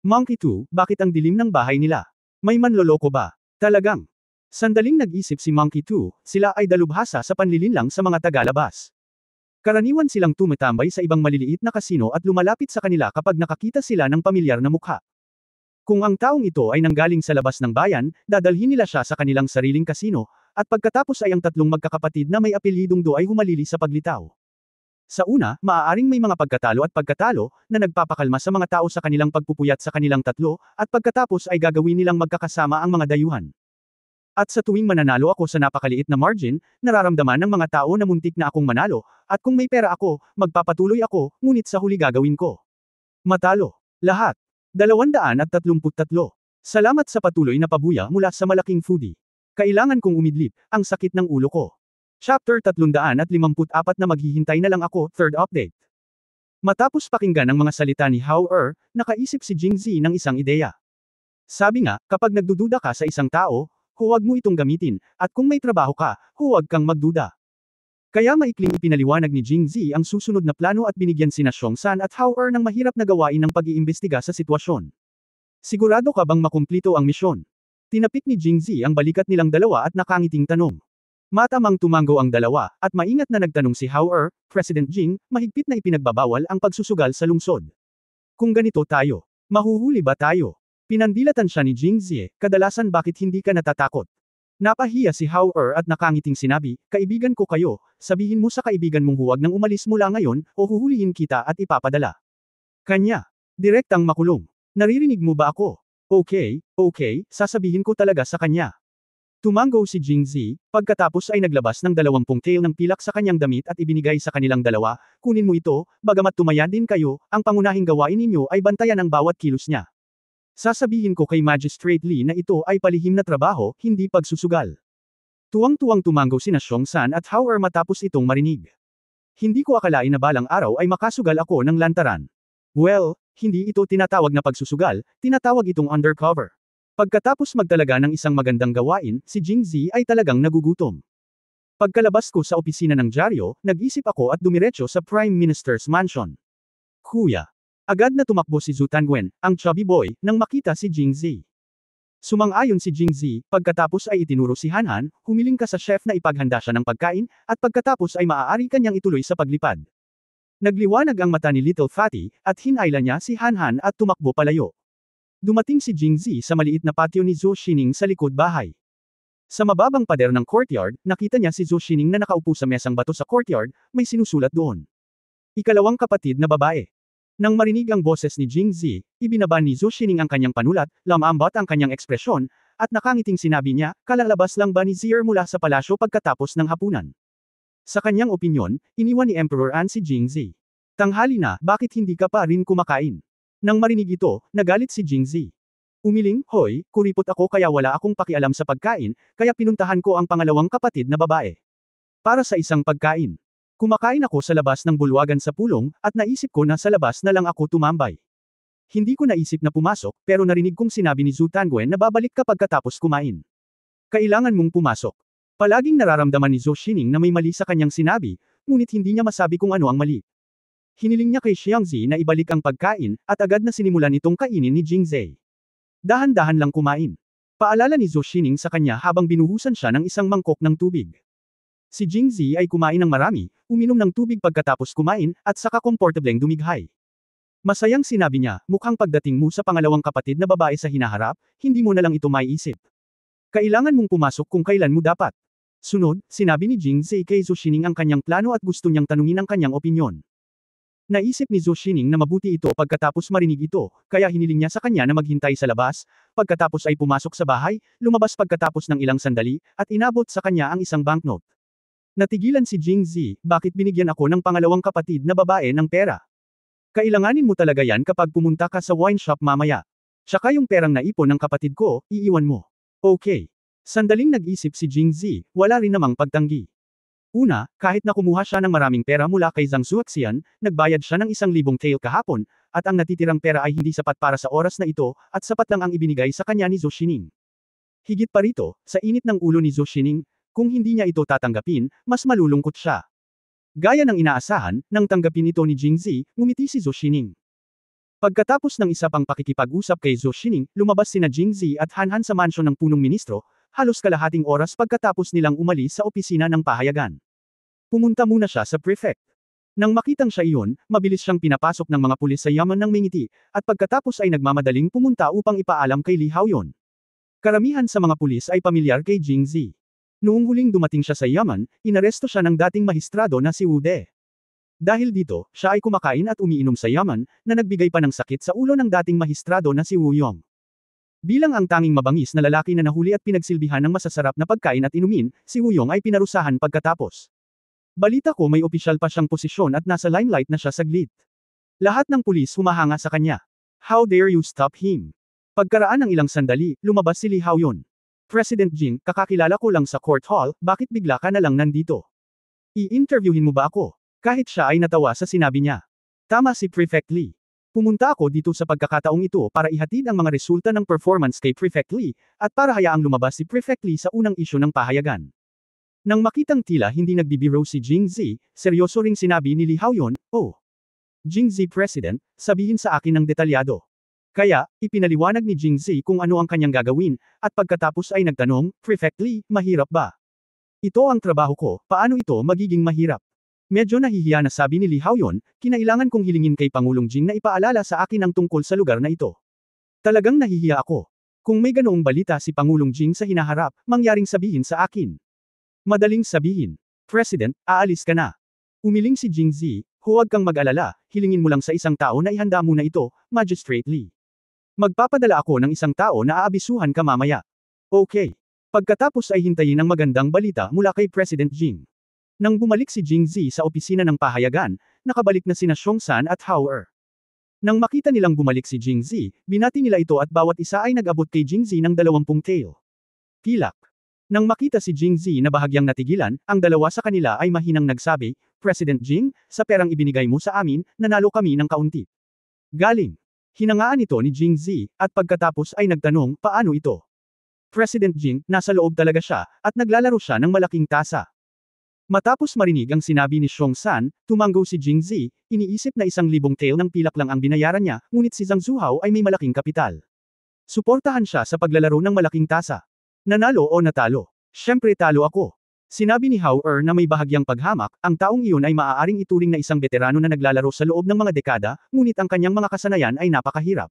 Monkey 2, bakit ang dilim ng bahay nila? May manloloko ba? Talagang. Sandaling nag-isip si Monkey 2, sila ay dalubhasa sa panlilinlang sa mga tagalabas. Karaniwan silang tumatambay sa ibang maliliit na kasino at lumalapit sa kanila kapag nakakita sila ng pamilyar na mukha. Kung ang taong ito ay nanggaling sa labas ng bayan, dadalhin nila siya sa kanilang sariling kasino, at pagkatapos ay ang 3 magkakapatid na may apelyidong Do ay humalili sa paglitaw. Sa una, maaaring may mga pagkatalo na nagpapakalma sa mga tao sa kanilang pagpupuyat sa kanilang 3, at pagkatapos ay gagawin nilang magkakasama ang mga dayuhan. At sa tuwing mananalo ako sa napakaliit na margin, nararamdaman ng mga tao na muntik na akong manalo, at kung may pera ako, magpapatuloy ako, ngunit sa huli gagawin ko. Matalo. Lahat. 233. Salamat sa patuloy na pabuya mula sa malaking foodie. Kailangan kong umidlip, ang sakit ng ulo ko. Chapter 354 na maghihintay na lang ako, third update. Matapos pakinggan ang mga salita ni Hao nakaisip si Jing Zi ng isang ideya. Sabi nga, kapag nagdududa ka sa isang tao, huwag mo itong gamitin, at kung may trabaho ka, huwag kang magduda. Kaya maikling ipinaliwanag ni Jing Zi ang susunod na plano at binigyan sina Xiong San at Hao ng mahirap na gawain ng pag-iimbestiga sa sitwasyon. Sigurado ka bang makumplito ang misyon? Tinapik ni Jingzi ang balikat nilang dalawa at nakangiting tanong. Matamang tumango ang dalawa, at maingat na nagtanong si Hao President Jing, mahigpit na ipinagbabawal ang pagsusugal sa lungsod. Kung ganito tayo, mahuhuli ba tayo? Pinandilatan siya ni Jingzi, kadalasan bakit hindi ka natatakot? Napahiya si Hao at nakangiting sinabi, kaibigan ko kayo, sabihin mo sa kaibigan mong huwag nang umalis mula ngayon, o huhulihin kita at ipapadala. Kanya. Direktang makulong. Naririnig mo ba ako? Okay, sasabihin ko talaga sa kanya. Tumango si Jingzi, pagkatapos ay naglabas ng 20 tail ng pilak sa kanyang damit at ibinigay sa kanilang dalawa, kunin mo ito, bagamat tumaya din kayo, ang pangunahing gawain ninyo ay bantayan ang bawat kilos niya. Sasabihin ko kay Magistrate Lee na ito ay palihim na trabaho, hindi pagsusugal. Tuwang-tuwang tumango sina Xiongsan at Hao matapos itong marinig. Hindi ko akalain na balang araw ay makasugal ako ng lantaran. Well, hindi ito tinatawag na pagsusugal, tinatawag itong undercover. Pagkatapos magtalaga ng isang magandang gawain, si Jingzi ay talagang nagugutom. Pagkalabas ko sa opisina ng dyaryo, nag-isip ako at dumiretso sa Prime Minister's Mansion. Kuya. Agad na tumakbo si Zhu Tangwen, ang chubby boy, nang makita si Jingzi. Sumang-ayon si Jingzi, pagkatapos ay itinuro si Hanhan, humiling ka sa chef na ipaghanda siya ng pagkain, at pagkatapos ay maaari kanyang ituloy sa paglipad. Nagliwanag ang mata ni Little Fatty, at hinayla niya si Hanhan at tumakbo palayo. Dumating si Jingzi sa maliit na patio ni Zhou Xining sa likod bahay. Sa mababang pader ng courtyard, nakita niya si Zhou Xining na nakaupo sa mesang bato sa courtyard, may sinusulat doon. Ikalawang kapatid na babae. Nang marinig ang boses ni Jingzi, ibinaba ni Zhou Xining ang kanyang panulat, lamambot ang kanyang ekspresyon, at nakangiting sinabi niya, kalalabas lang ba ni Zier mula sa palasyo pagkatapos ng hapunan? Sa kanyang opinyon, iniwan ni Emperor An si Jingzi. Tanghali na, bakit hindi ka pa rin kumakain? Nang marinig ito, nagalit si Jingzi. Umiling, hoy, kuripot ako kaya wala akong pakialam sa pagkain, kaya pinuntahan ko ang pangalawang kapatid na babae. Para sa isang pagkain. Kumakain ako sa labas ng bulwagan sa pulong, at naisip ko na sa labas na lang ako tumambay. Hindi ko naisip na pumasok, pero narinig kong sinabi ni Zhu Tangwen na babalik ka pagkatapos kumain. Kailangan mong pumasok. Palaging nararamdaman ni Zhou Xining na may mali sa kanyang sinabi, ngunit hindi niya masabi kung ano ang mali. Hiniling niya kay Xiangzi na ibalik ang pagkain, at agad na sinimulan itong kainin ni Jingzi. Dahan-dahan lang kumain. Paalala ni Zhou Xining sa kanya habang binuhusan siya ng isang mangkok ng tubig. Si Jingzi ay kumain ng marami, uminom ng tubig pagkatapos kumain, at saka komportableng dumighay. Masayang sinabi niya, mukhang pagdating mo sa pangalawang kapatid na babae sa hinaharap, hindi mo na lang ito maiisip. Kailangan mong pumasok kung kailan mo dapat. Sunod, sinabi ni Jingzi kay Zhou Xining ang kanyang plano at gusto niyang tanungin ang kanyang opinyon. Naisip ni Zhou Xining na mabuti ito pagkatapos marinig ito, kaya hiniling niya sa kanya na maghintay sa labas, pagkatapos ay pumasok sa bahay, lumabas pagkatapos ng ilang sandali, at inabot sa kanya ang isang banknote. Natigilan si Jingzi, bakit binigyan ako ng pangalawang kapatid na babae ng pera? Kailanganin mo talaga yan kapag pumunta ka sa wine shop mamaya. Tsaka yung perang naipon ng kapatid ko, iiwan mo. Okay. Sandaling nag-isip si Jingzi, wala rin namang pagtanggi. Una, kahit na kumuha siya ng maraming pera mula kay Zhang Zuoxian, nagbayad siya ng 1,000 tael kahapon, at ang natitirang pera ay hindi sapat para sa oras na ito, at sapat lang ang ibinigay sa kanya ni Zhou Xining. Higit pa rito, sa init ng ulo ni Zhou Xining, kung hindi niya ito tatanggapin, mas malulungkot siya. Gaya ng inaasahan, nang tanggapin ito ni Jingzi, ngumiti si Zhou Xining. Pagkatapos ng isa pang pakikipag-usap kay Zhou Xining, lumabas sina Jingzi at Hanhan sa mansyon ng punong ministro, halos kalahating oras pagkatapos nilang umalis sa opisina ng pahayagan. Pumunta muna siya sa prefect. Nang makitang siya iyon, mabilis siyang pinapasok ng mga pulis sa yaman ng may ngiti, at pagkatapos ay nagmamadaling pumunta upang ipaalam kay Li Haoyun. Karamihan sa mga pulis ay pamilyar kay Jingzi. Noong huling dumating siya sa yaman, inaresto siya ng dating mahistrado na si Wu De. Dahil dito, siya ay kumakain at umiinom sa yaman, na nagbigay pa ng sakit sa ulo ng dating mahistrado na si Wu Yong. Bilang ang tanging mabangis na lalaki na nahuli at pinagsilbihan ng masasarap na pagkain at inumin, si Wu Yong ay pinarusahan pagkatapos. Balita ko may opisyal pa siyang posisyon at nasa limelight na siya saglit. Lahat ng pulis humahanga sa kanya. How dare you stop him? Pagkaraan ng ilang sandali, lumabas si Li Haoyun. President Jing, kakakilala ko lang sa court hall, bakit bigla ka na lang nandito? I-interviewin mo ba ako? Kahit siya ay natawa sa sinabi niya. Tama si Prefect Lee. Pumunta ako dito sa pagkakataong ito para ihatid ang mga resulta ng performance kay Prefect Lee, at para hayaang lumabas si Prefect Lee sa unang isyu ng pahayagan. Nang makitang tila hindi nagbibiro si Jingzi, seryoso ring sinabi ni Li Haoyun, oh. Jingzi President, sabihin sa akin ng detalyado. Kaya, ipinaliwanag ni Jingzi kung ano ang kanyang gagawin, at pagkatapos ay nagtanong, "Perfectly, mahirap ba? Ito ang trabaho ko, paano ito magiging mahirap?" Medyo nahihiya na sabi ni Li Haoyun, "Kinailangan kong hilingin kay Pangulong Jing na ipaalala sa akin ang tungkol sa lugar na ito. Talagang nahihiya ako. Kung may ganoong balita si Pangulong Jing sa hinaharap, mangyaring sabihin sa akin. Madaling sabihin, President, aalis ka na." Umiling si Jingzi, "Huwag kang mag-alala, hilingin mo lang sa isang tao na ihanda muna ito, Magistrate Li. Magpapadala ako ng isang tao na aabisuhan ka mamaya." Okay. Pagkatapos ay hintayin ang magandang balita mula kay President Jing. Nang bumalik si Jingzi sa opisina ng pahayagan, nakabalik na sina Xiongsan at Hao Er. Nang makita nilang bumalik si Jingzi, binati nila ito at bawat isa ay nag-abot kay Jingzi ng 20 tael. Pilak. Nang makita si Jingzi na bahagyang natigilan, ang dalawa sa kanila ay mahinang nagsabi, "President Jing, sa perang ibinigay mo sa amin, nanalo kami ng kaunti." Galing. Hinangaan ito ni Jingzi, at pagkatapos ay nagtanong, "Paano ito?" President Jing, nasa loob talaga siya, at naglalaro siya ng malaking tasa. Matapos marinig ang sinabi ni Xiongsan, tumanggo si Jingzi, iniisip na 1,000 tael ng pilak lang ang binayaran niya, ngunit si Zhang Zuhao ay may malaking kapital. Suportahan siya sa paglalaro ng malaking tasa. Nanalo o natalo? Siyempre talo ako. Sinabi ni Hao Er na may bahagyang paghamak, ang taong iyon ay maaaring ituring na isang veterano na naglalaro sa loob ng mga dekada, ngunit ang kanyang mga kasanayan ay napakahirap.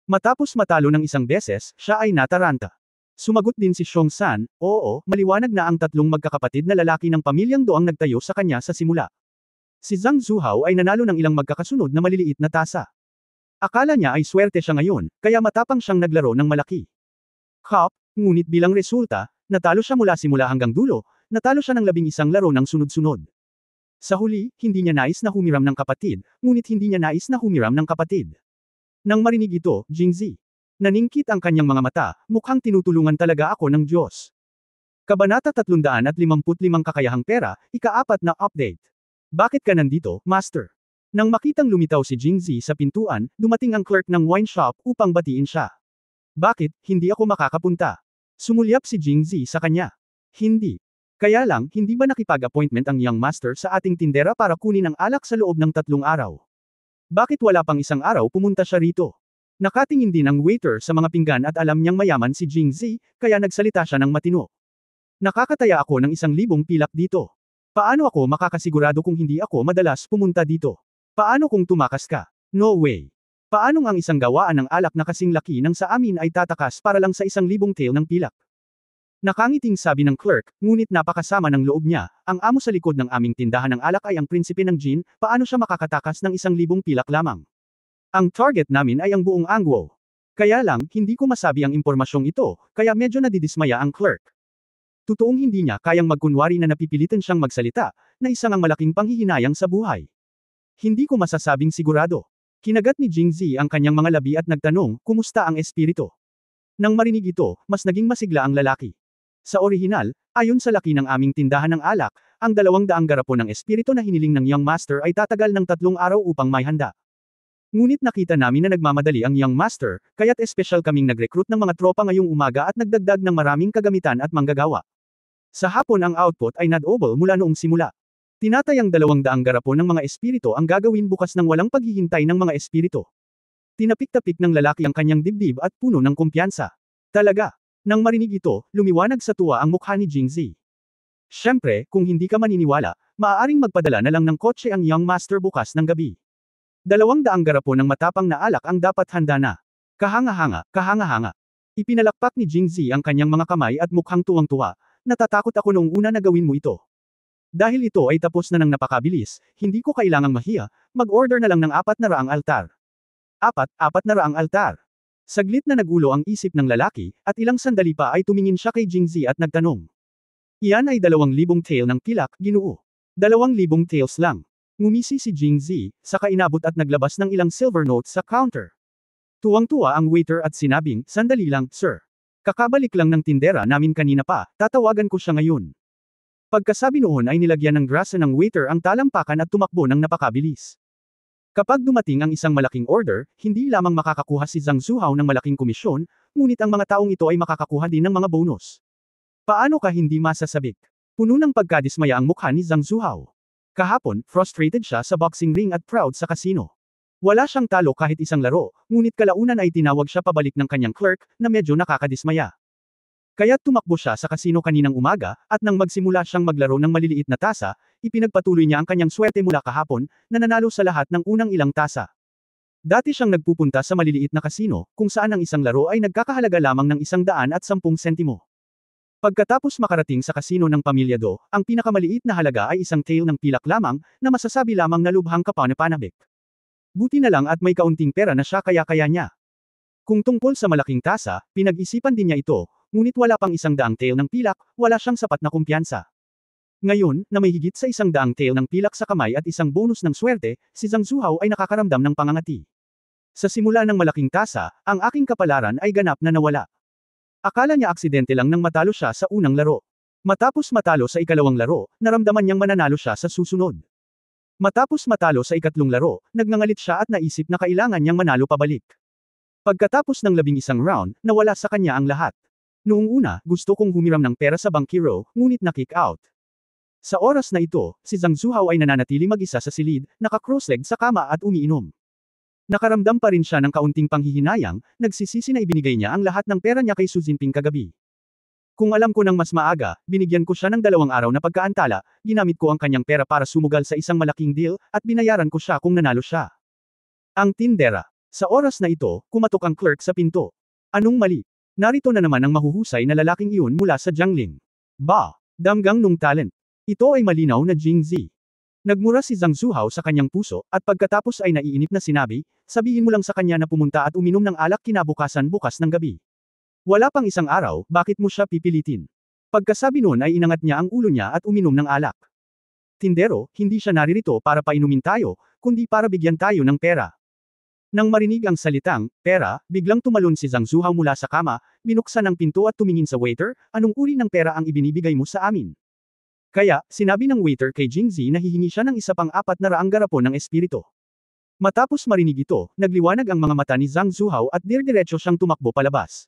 Matapos matalo ng isang beses, siya ay nataranta. Sumagot din si Xiongsan, "Oo, maliwanag na ang tatlong magkakapatid na lalaki ng pamilyang Do ang nagtayo sa kanya sa simula. Si Zhang Zuhao ay nanalo ng ilang magkakasunod na maliliit na tasa. Akala niya ay swerte siya ngayon, kaya matapang siyang naglaro ng malaki. Ngunit bilang resulta, natalo siya mula simula hanggang dulo, natalo siya ng 11 laro ng sunod-sunod. Sa huli, hindi niya nais na humiram ng kapatid, ngunit hindi niya nais na humiram ng kapatid." Nang marinig ito, Jingzi. Naningkit ang kanyang mga mata, mukhang tinutulungan talaga ako ng Diyos. Kabanata 355 Kakayahang Pera, ika-4 na update. "Bakit ka nandito, Master?" Nang makitang lumitaw si Jingzi sa pintuan, dumating ang clerk ng wine shop upang batiin siya. "Bakit, hindi ako makakapunta?" Sumulyap si Jingzi sa kanya. "Hindi. Kaya lang, hindi ba nakipag-appointment ang young master sa ating tindera para kunin ang alak sa loob ng 3 araw? Bakit wala pang 1 araw pumunta siya rito?" Nakatingin din ang waiter sa mga pinggan at alam niyang mayaman si Jingzi, kaya nagsalita siya ng matino. "Nakakataya ako ng 1,000 pilak dito. Paano ako makakasigurado kung hindi ako madalas pumunta dito? Paano kung tumakas ka? No way. Paanong ang isang gawaan ng alak na kasing laki ng sa amin ay tatakas para lang sa 1,000 tael ng pilak?" Nakangiting sabi ng clerk, ngunit napakasama ng loob niya, "Ang amo sa likod ng aming tindahan ng alak ay ang prinsipe ng Jin, paano siya makakatakas ng 1,000 pilak lamang? Ang target namin ay ang buong Angwo. Kaya lang, hindi ko masabi ang impormasyong ito, kaya medyo nadidismaya ang clerk." Totoong hindi niya kayang magkunwari na napipilitan siyang magsalita, na isang ang malaking panghihinayang sa buhay. "Hindi ko masasabing sigurado." Kinagat ni Jingzi ang kanyang mga labi at nagtanong, "Kumusta ang espiritu?" Nang marinig ito, mas naging masigla ang lalaki. Sa orihinal, ayon sa laki ng aming tindahan ng alak, ang 200 garapon ng espiritu na hiniling ng young master ay tatagal ng 3 araw upang may handa. Ngunit nakita namin na nagmamadali ang young master, kaya't espesyal kaming nag-recruit ng mga tropa ngayong umaga at nagdagdag ng maraming kagamitan at manggagawa. Sa hapon ang output ay nadouble mula noong simula. Tinatayang 200 garapon ng mga espiritu ang gagawin bukas ng walang paghihintay ng mga espiritu. Tinapik-tapik ng lalaki ang kanyang dibdib at puno ng kumpiyansa. "Talaga?" Nang marinig ito, lumiwanag sa tuwa ang mukha ni Jingzi. "Siyempre, kung hindi ka maniniwala, maaaring magpadala na lang ng kotse ang young master bukas ng gabi. 200 garapon ng matapang na alak ang dapat handa na." Kahanga-hanga, kahanga-hanga. Ipinalakpak ni Jingzi ang kanyang mga kamay at mukhang tuwang-tuwa. "Natatakot ako noong una na gawin mo ito. Dahil ito ay tapos na ng napakabilis, hindi ko kailangang mahiya, mag-order na lang ng 400 altar." 400 altar. Saglit na nagulo ang isip ng lalaki, at ilang sandali pa ay tumingin siya kay Jingzi at nagtanong. "Iyan ay 2,000 tael ng pilak, ginoo. 2,000 taels lang." Ngumisi si Jingzi, saka inabot at naglabas ng ilang silver notes sa counter. Tuwang-tuwa ang waiter at sinabing, "Sandali lang, sir. Kakabalik lang ng tindera namin kanina pa, tatawagan ko siya ngayon." Pagkasabi noon ay nilagyan ng grasa ng waiter ang talampakan at tumakbo ng napakabilis. Kapag dumating ang isang malaking order, hindi lamang makakakuha si Zhang Zuhao ng malaking komisyon, ngunit ang mga taong ito ay makakakuha din ng mga bonus. Paano ka hindi masasabik? Puno ng pagkadismaya ang mukha ni Zhang Zuhao. Kahapon, frustrated siya sa boxing ring at proud sa casino. Wala siyang talo kahit isang laro, ngunit kalaunan ay tinawag siya pabalik ng kanyang clerk, na medyo nakakadismaya. Kaya't tumakbo siya sa kasino kaninang umaga, at nang magsimula siyang maglaro ng maliliit na tasa, ipinagpatuloy niya ang kanyang swerte mula kahapon, na nanalo sa lahat ng unang ilang tasa. Dati siyang nagpupunta sa maliliit na kasino, kung saan ang isang laro ay nagkakahalaga lamang ng 110 sentimo. Pagkatapos makarating sa kasino ng Pamilya Do, ang pinakamaliit na halaga ay isang tail ng pilak lamang, na masasabi lamang na lubhang kapanabik. Buti na lang at may kaunting pera na siya kaya niya. Kung tungkol sa malaking tasa, pinag-isipan din niya ito, ngunit wala pang 100 tail ng pilak, wala siyang sapat na kumpiyansa. Ngayon, na may higit sa 100 tail ng pilak sa kamay at isang bonus ng swerte, si Zhang Zuhao ay nakakaramdam ng pangangati. Sa simula ng malaking tasa, ang aking kapalaran ay ganap na nawala. Akala niya aksidente lang nang matalo siya sa unang laro. Matapos matalo sa ikalawang laro, naramdaman niyang mananalo siya sa susunod. Matapos matalo sa ikatlong laro, nagngangalit siya at naisip na kailangan niyang manalo pabalik. Pagkatapos ng 11 round, nawala sa kanya ang lahat. Noong una, gusto kong humiram ng pera sa bankero, ngunit na-kick out. Sa oras na ito, si Zhang Zuhao ay nananatili mag-isa sa silid, naka-cross-legged sa kama at umiinom. Nakaramdam pa rin siya ng kaunting panghihinayang, nagsisisi na ibinigay niya ang lahat ng pera niya kay Su Jinping kagabi. Kung alam ko ng mas maaga, binigyan ko siya ng 2 araw na pagkaantala, ginamit ko ang kanyang pera para sumugal sa isang malaking deal, at binayaran ko siya kung nanalo siya. Ang tindera. Sa oras na ito, kumatok ang clerk sa pinto. Anong mali? Narito na naman ang mahuhusay na lalaking iyon mula sa Jiangling. Ba, damgang nung talent. Ito ay malinaw na Jingzi. Nagmura si Zhang Zuhao sa kanyang puso, at pagkatapos ay naiinip na sinabi, sabihin mo lang sa kanya na pumunta at uminom ng alak kinabukasan bukas ng gabi. Wala pang 1 araw, bakit mo siya pipilitin? Pagkasabi noon ay inangat niya ang ulo niya at uminom ng alak. Tindero, hindi siya naririto para painumin tayo, kundi para bigyan tayo ng pera. Nang marinig ang salitang, pera, biglang tumalon si Zhang Zuhao mula sa kama, binuksan ang pinto at tumingin sa waiter, anong uri ng pera ang ibinibigay mo sa amin? Kaya, sinabi ng waiter kay Jingzi na hihingi siya ng 1 pang 400 garapon ng espiritu. Matapos marinig ito, nagliwanag ang mga mata ni Zhang Zuhao at dir-diretso siyang tumakbo palabas.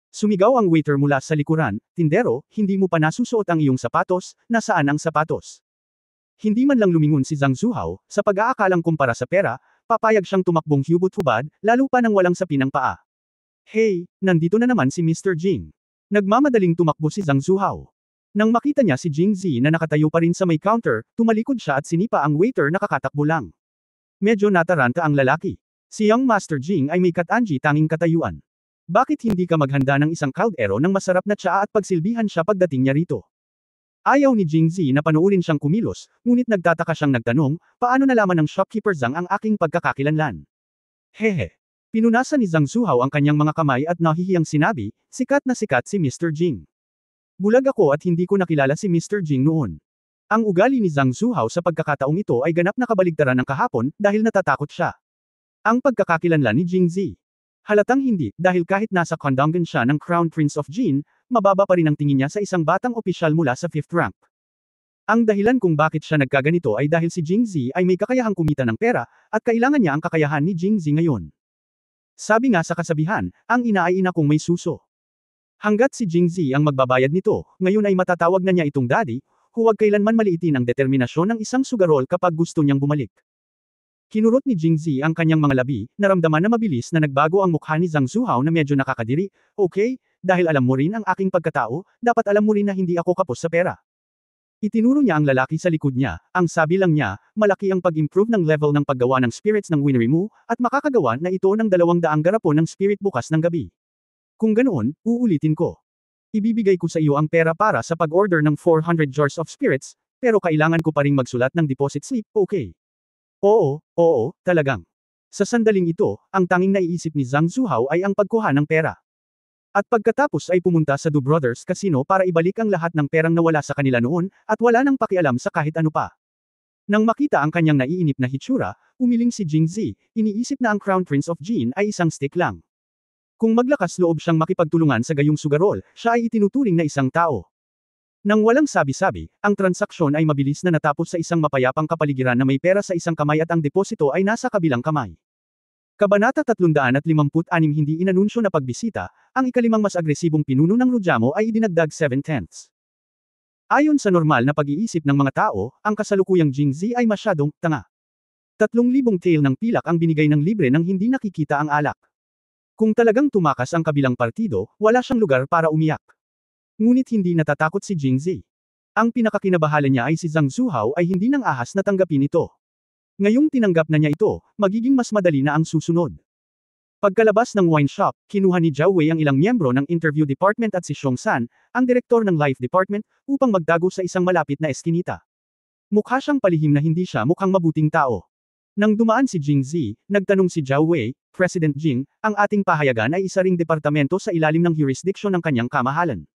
Sumigaw ang waiter mula sa likuran, tindero, hindi mo pa nasusuot ang iyong sapatos, nasaan ang sapatos? Hindi man lang lumingon si Zhang Zuhao, sa pag-aakalang kumpara sa pera, papayag siyang tumakbong hubot-hubad, lalo pa nang walang sapin ng paa. Hey, nandito na naman si Mr. Jing. Nagmamadaling tumakbo si Zhang Zuhao. Nang makita niya si Jingzi na nakatayo pa rin sa may counter, tumalikod siya at sinipa ang waiter na kakatakbo lang. Medyo nataranta ang lalaki. Si Young Master Jing ay may katanji tanging katayuan. Bakit hindi ka maghanda ng isang kaldero ng masarap na tsaa at pagsilbihan siya pagdating niya rito? Ayaw ni Jingzi na panoorin siyang kumilos, ngunit nagtataka siyang nagtanong, paano nalaman ng shopkeeper Zhang ang aking pagkakakilanlan? Hehe. Pinunasan ni Zhang Zuhao ang kanyang mga kamay at nahihiyang sinabi, sikat na sikat si Mr. Jing. Bulag ako at hindi ko nakilala si Mr. Jing noon. Ang ugali ni Zhang Zuhao sa pagkakataong ito ay ganap na kabaligtaran ng kahapon, dahil natatakot siya. Ang pagkakakilanlan ni Jingzi. Halatang hindi, dahil kahit nasa kondangan siya ng Crown Prince of Jin, mababa pa rin ang tingin niya sa isang batang opisyal mula sa 5th rank. Ang dahilan kung bakit siya nagkaganito ay dahil si Jingzi ay may kakayahang kumita ng pera, at kailangan niya ang kakayahan ni Jingzi ngayon. Sabi nga sa kasabihan, ang ina ay ina kung may suso. Hanggat si Jingzi ang magbabayad nito, ngayon ay matatawag na niya itong daddy, huwag kailanman maliitin ang determinasyon ng isang sugarol kapag gusto niyang bumalik. Kinurot ni Jingzi ang kanyang mga labi, naramdaman na mabilis na nagbago ang mukha ni Zhang Zuhao na medyo nakakadiri, okay, dahil alam mo rin ang aking pagkatao, dapat alam mo rin na hindi ako kapos sa pera. Itinuro niya ang lalaki sa likod niya, ang sabi lang niya, malaki ang pag-improve ng level ng paggawa ng spirits ng winery mo, at makakagawa na ito ng 200 garapon ng spirit bukas ng gabi. Kung ganoon, uulitin ko. Ibibigay ko sa iyo ang pera para sa pag-order ng 400 jars of spirits, pero kailangan ko pa ring magsulat ng deposit slip, okay? Oo, talagang. Sa sandaling ito, ang tanging naiisip ni Zhang Zuhao ay ang pagkuha ng pera. At pagkatapos ay pumunta sa Du Brothers Casino para ibalik ang lahat ng perang nawala sa kanila noon, at wala nang pakialam sa kahit ano pa. Nang makita ang kanyang naiinip na hitsura, umiling si Jingzi, iniisip na ang Crown Prince of Jin ay isang stick lang. Kung maglakas loob siyang makipagtulungan sa gayong sugarol, siya ay itinuturing na isang tao. Nang walang sabi-sabi, ang transaksyon ay mabilis na natapos sa isang mapayapang kapaligiran na may pera sa isang kamay at ang deposito ay nasa kabilang kamay. Kabanata 356 hindi inanunsyo na pagbisita, ang ikalimang mas agresibong pinuno ng Rojamo ay idinagdag 7/10. Ayon sa normal na pag-iisip ng mga tao, ang kasalukuyang Jingzi ay masyadong tanga. 3,000 tael ng pilak ang binigay ng libre nang hindi nakikita ang alak. Kung talagang tumakas ang kabilang partido, wala siyang lugar para umiyak. Ngunit hindi natatakot si Jingzi. Ang pinakakinabahala niya ay si Zhang Zuhao ay hindi nang ahas na tanggapin ito. Ngayong tinanggap na niya ito, magiging mas madali na ang susunod. Pagkalabas ng wine shop, kinuha ni Zhao Wei ang ilang miyembro ng interview department at si Xiong San, ang direktor ng life department, upang magtago sa isang malapit na eskinita. Mukha siyang palihim na hindi siya mukhang mabuting tao. Nang dumaan si Jingzi, nagtanong si Zhao Wei, President Jing, ang ating pahayagan ay isa ring departamento sa ilalim ng jurisdiction ng kanyang kamahalan.